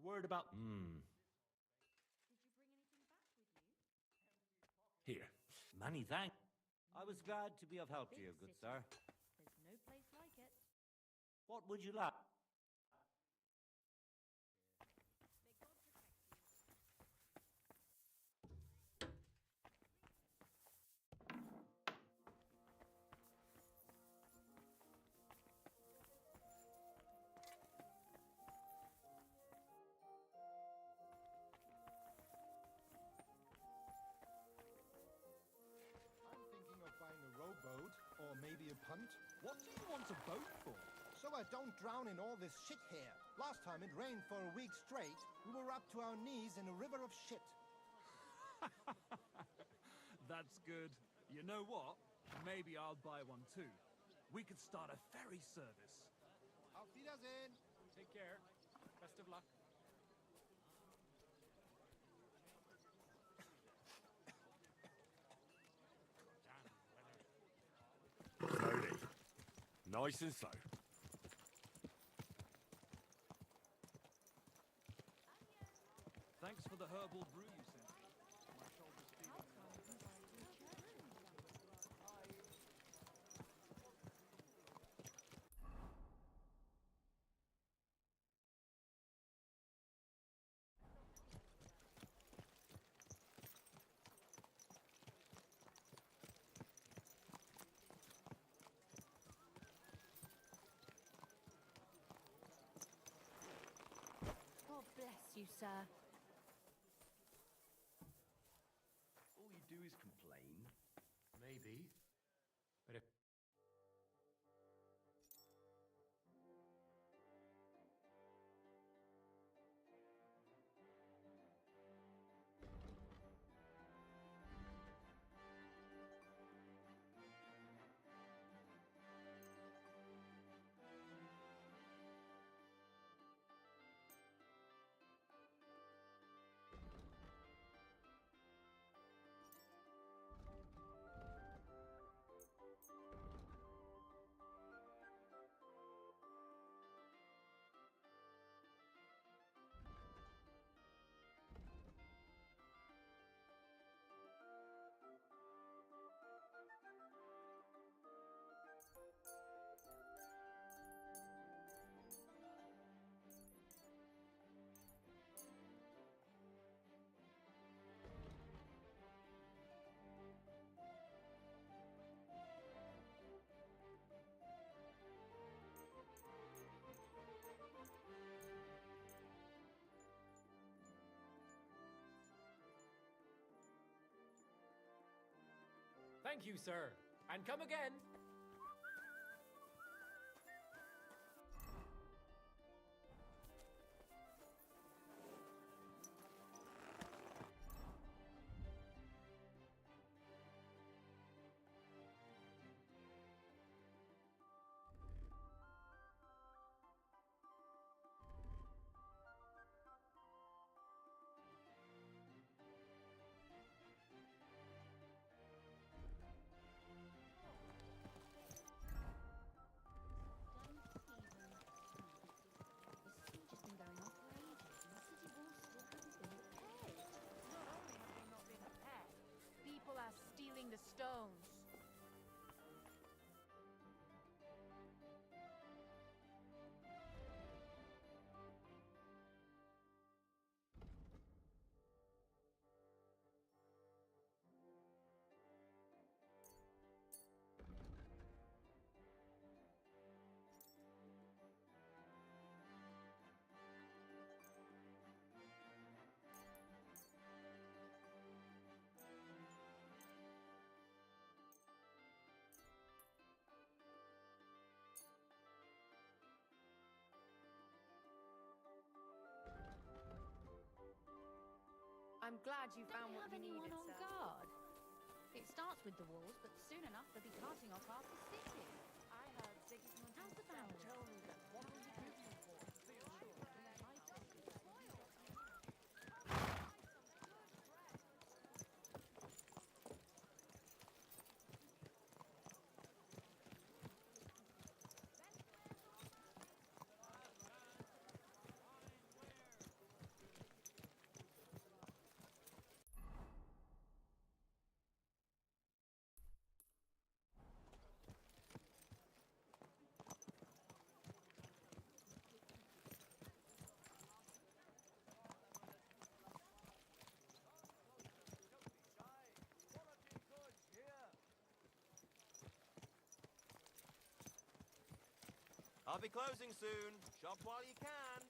Word about... Here. Many thanks. I was glad to be of help to you, good sir. There's no place like it. What would you like? maybe a punt? What do you want a boat for? So I don't drown in all this shit here. Last time it rained for a week straight, we were up to our knees in a river of shit. That's good. You know what? Maybe I'll buy one too. We could start a ferry service. Auf Wiedersehen! Take care. Best of luck. Slowly. Nice and slow. Thanks for the herbal brew you sent me. My shoulder's feeling God bless you, sir. all you do is complain. Maybe. But if... Thank you, sir. And come again. The stones. I'm glad you found what you needed, anyone on sir. guard? It starts with the walls, but soon enough they'll be carting off half the city. I heard Sigismund How's the himself family? tell me that what are you busy for? Feel sure. I'll be closing soon. Shop while you can.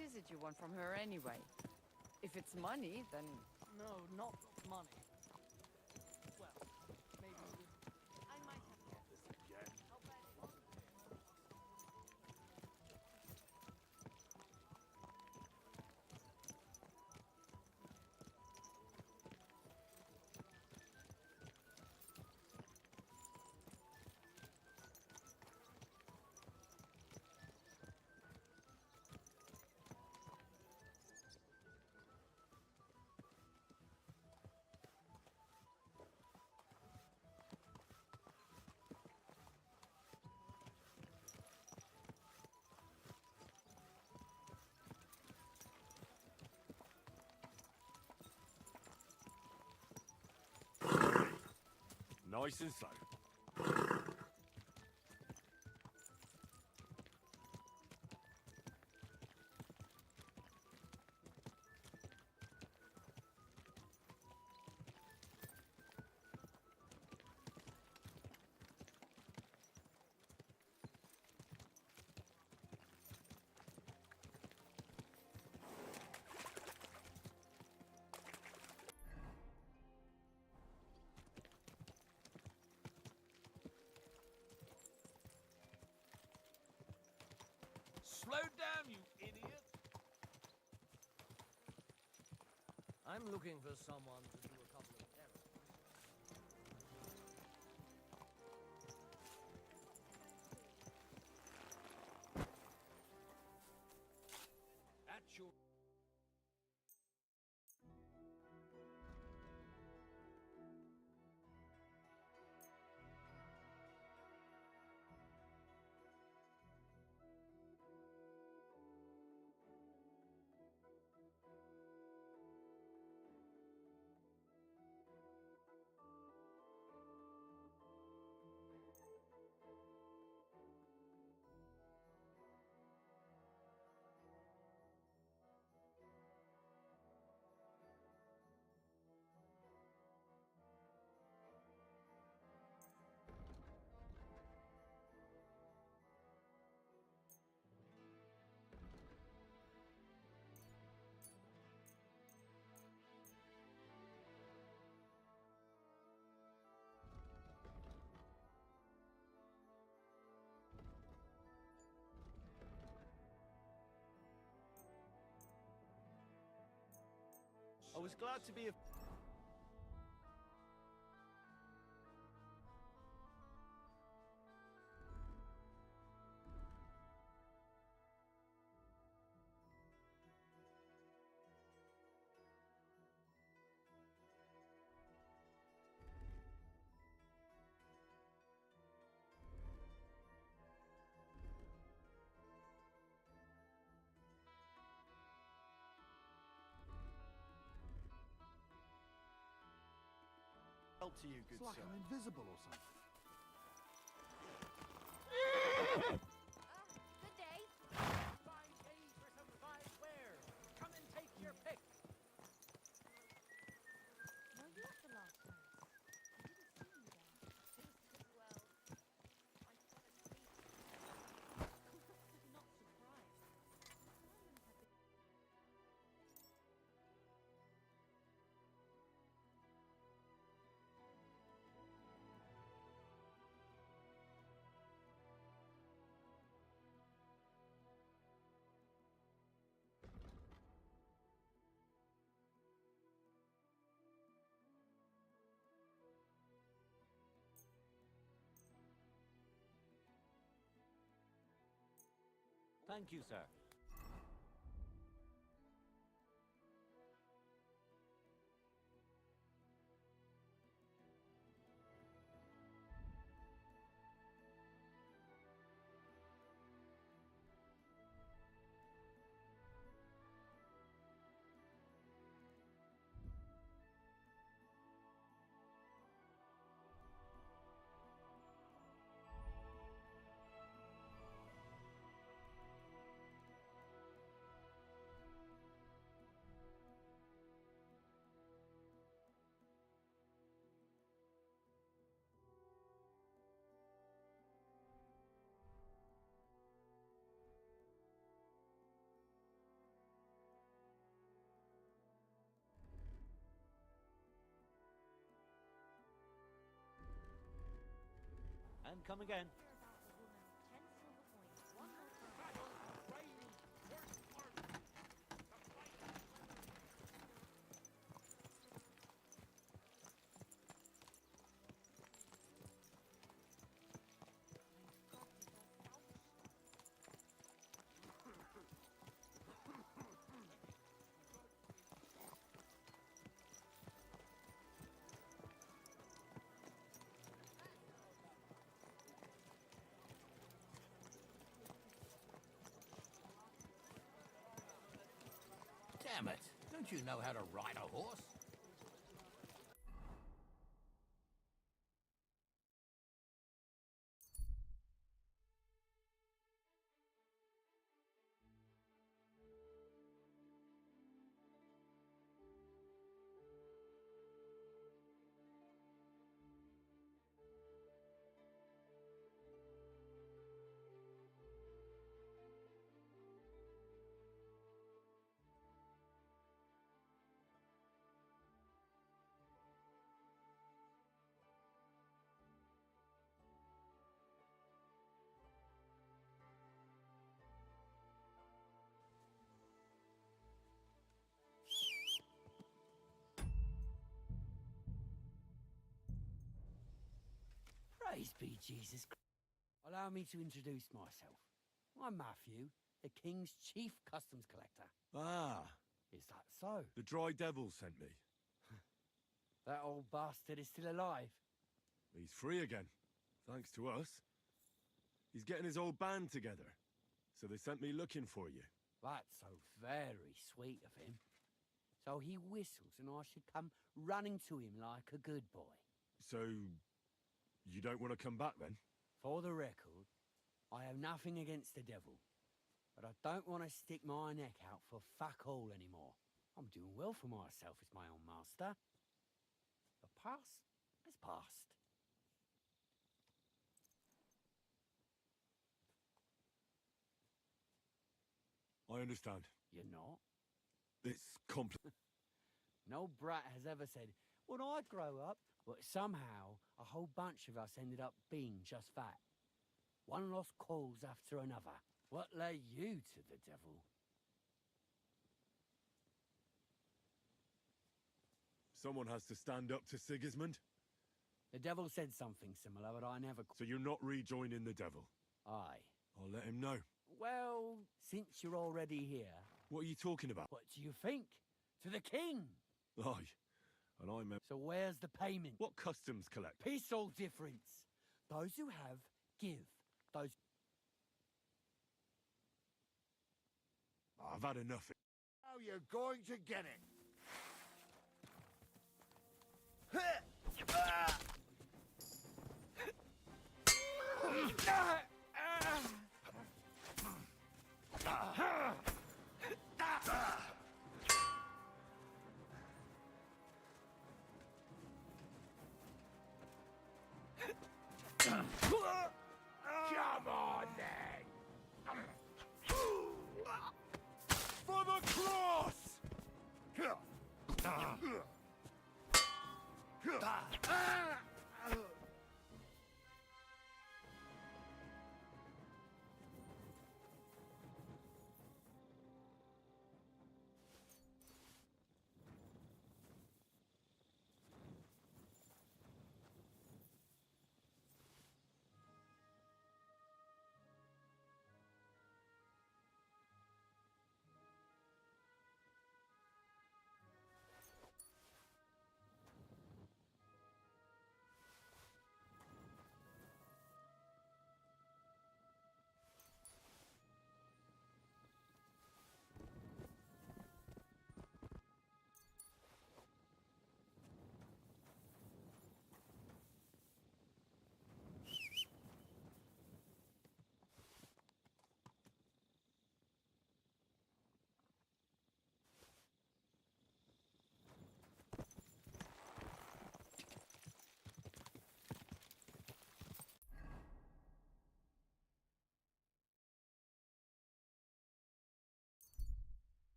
is it you want from her anyway? If it's money, then... No, not money. Well, maybe... I might have to... Nice and slow. Slow down, you idiot! I'm looking for someone to do a couple of errands. At your... I was glad to be a... help to you, good It's like sir. I'm invisible or something. Good day. Fine day for some fine wares. Come and take your pick. No, you at the last place. I didn't see you there. Well, I thought I'd see. Not surprised. Diamonds have been... Thank you, sir. And come again. Damn it! Don't you know how to ride a horse? Praise be Jesus Christ. Allow me to introduce myself. I'm Matthew, the King's chief customs collector. Ah. Is that so? The Dry Devil sent me. That old bastard is still alive. He's free again, thanks to us. He's getting his old band together, so they sent me looking for you. That's so very sweet of him. So he whistles and I should come running to him like a good boy. So, you don't want to come back then? For the record, I have nothing against the devil, but I don't want to stick my neck out for fuck all anymore. I'm doing well for myself as my own master. The past is past. I understand. You're not? It's complex. No brat has ever said, when I grow up, but somehow a whole bunch of us ended up being just that. One lost cause after another. What lay you to the devil? Someone has to stand up to Sigismund? The devil said something similar, but I never... So you're not rejoining the devil? Aye. I'll let him know. Well, since you're already here... What are you talking about? What do you think? To the king! Aye. And I'm... So where's the payment? What customs collect? Peace all difference. Those who have, give. Those... I've had enough. Now you're going to get it. Come on, then! For the cross!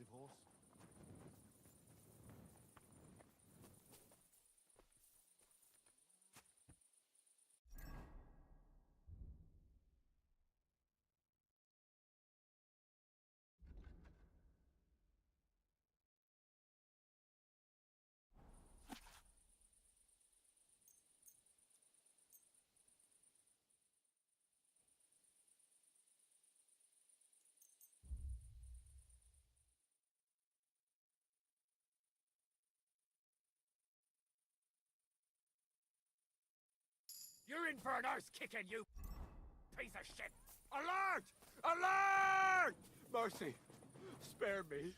expensive horse. You're in for an arse kicking, you piece of shit! Alert! Alert! Mercy! Spare me.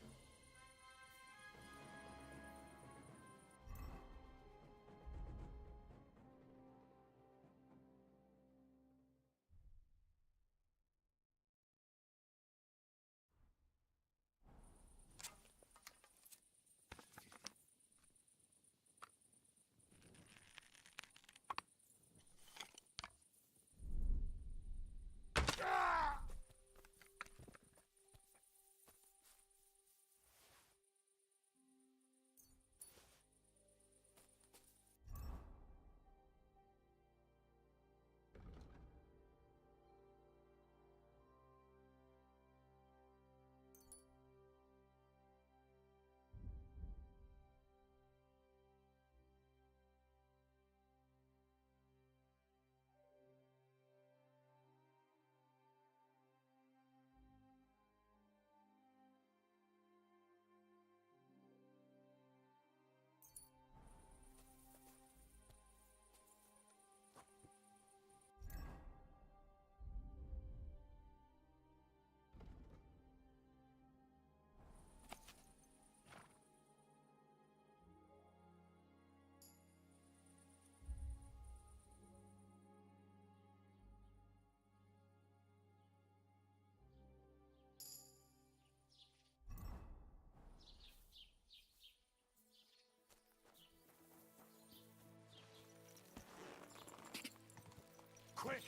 Quick!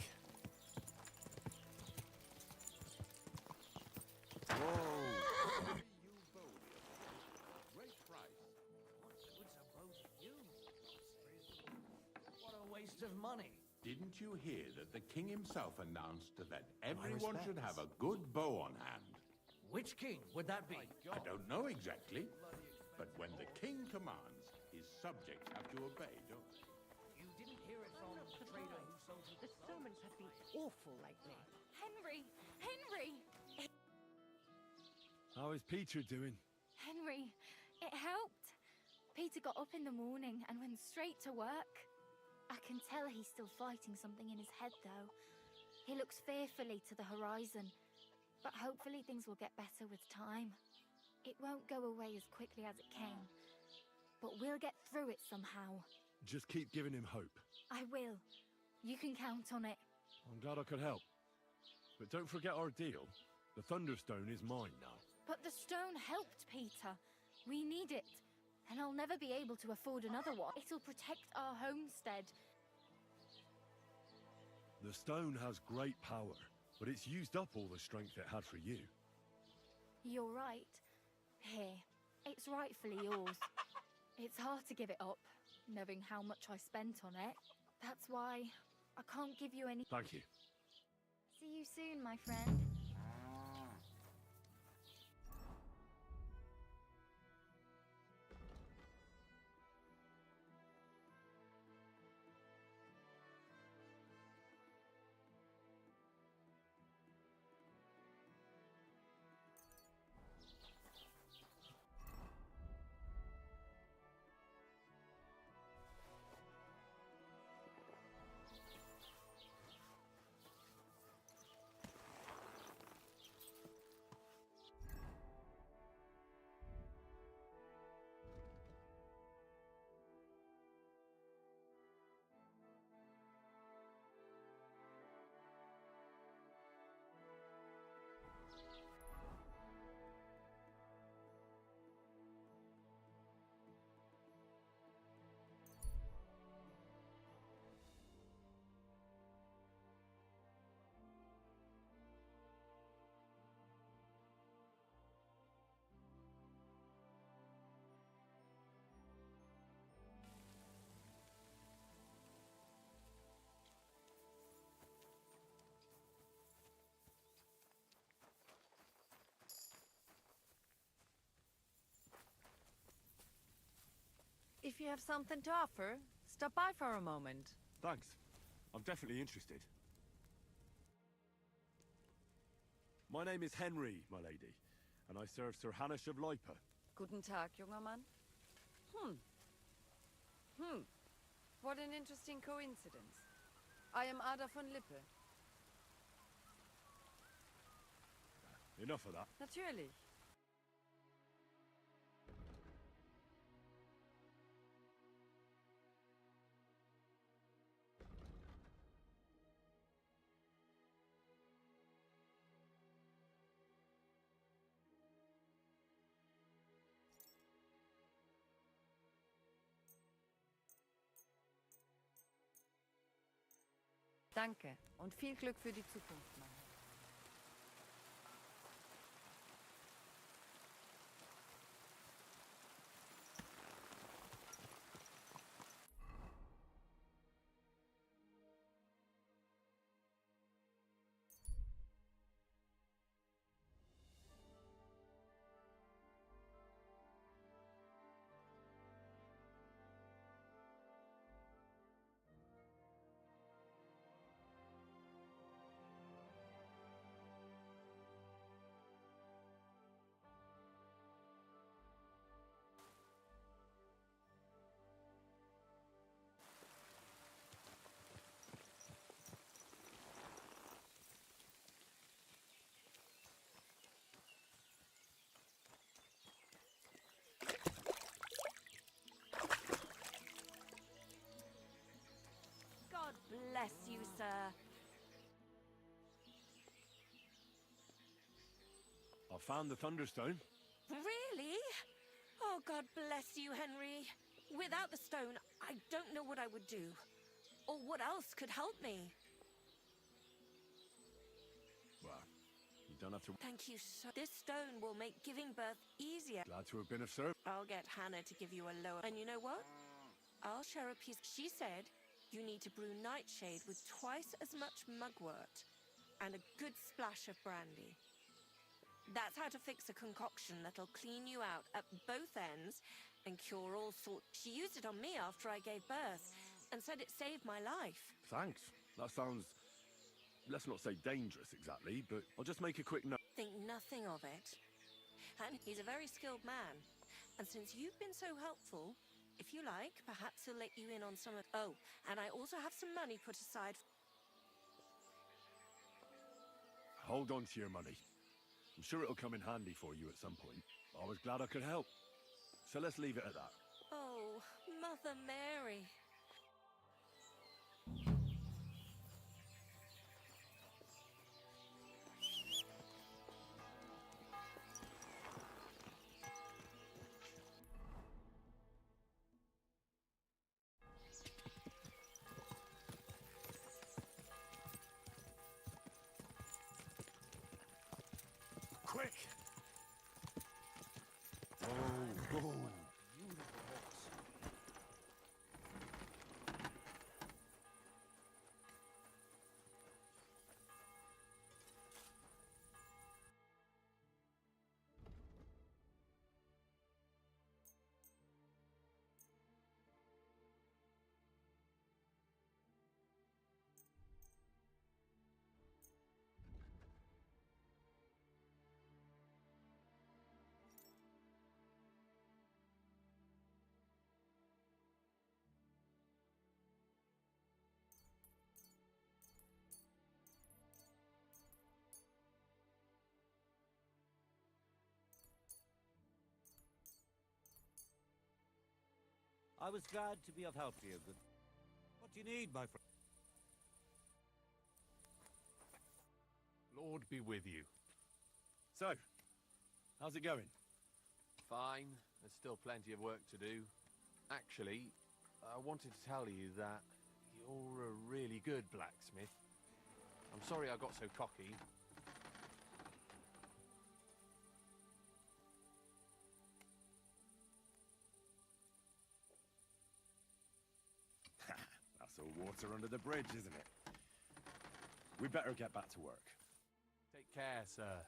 Great price. What good's a boat of you? What a waste of money. Didn't you hear that the king himself announced that everyone should have a good bow on hand? Which king would that be? I don't know exactly, but when the king commands, his subjects have to obey, don't they? You didn't hear it from the trader who sold you The sermons have been awful lately. Henry! Henry! How is Peter doing? Henry, it helped. Peter got up in the morning and went straight to work. I can tell he's still fighting something in his head, though. He looks fearfully to the horizon, but hopefully things will get better with time. It won't go away as quickly as it came, but we'll get through it somehow. Just keep giving him hope. I will. You can count on it. I'm glad I could help. But don't forget our deal. The Thunderstone is mine now. But the stone helped, Peter. We need it. And I'll never be able to afford another one. It'll protect our homestead. The stone has great power, but it's used up all the strength it had for you. You're right. Here, it's rightfully yours. It's hard to give it up, knowing how much I spent on it. That's why I can't give you any... Thank you. See you soon, my friend. If you have something to offer, stop by for a moment. Thanks. I'm definitely interested. My name is Henry, my lady, and I serve Sir Hanush of Leipa. Guten Tag, junger Mann. What an interesting coincidence. I am Ada von Lippe. Enough of that. Natürlich. Danke und viel Glück für die Zukunft, mein Herr. God bless you, sir. I found the Thunderstone. Really? Oh, God bless you, Henry. Without the stone, I don't know what I would do. Or what else could help me. Well, you don't have to... Thank you so... This stone will make giving birth easier. Glad to have been of service. I'll get Hannah to give you a lower... And you know what? I'll share a piece... She said you need to brew nightshade with twice as much mugwort and a good splash of brandy. That's how to fix a concoction that'll clean you out at both ends and cure all sorts. She used it on me after I gave birth and said it saved my life. Thanks. That sounds... Let's not say dangerous exactly, but I'll just make a quick note. Think nothing of it. And he's a very skilled man. And since you've been so helpful, if you like, perhaps he'll let you in on some of... Oh, and I also have some money put aside. Hold on to your money. I'm sure it'll come in handy for you at some point. I was glad I could help. So let's leave it at that. Oh, Mother Mary. Quick! Oh, Beautiful horse. I was glad to be of help to you. Good. What do you need, my friend? Lord be with you. So, how's it going? Fine. There's still plenty of work to do. Actually, I wanted to tell you that you're a really good blacksmith. I'm sorry I got so cocky. That's all water under the bridge, isn't it? We better get back to work. Take care, sir.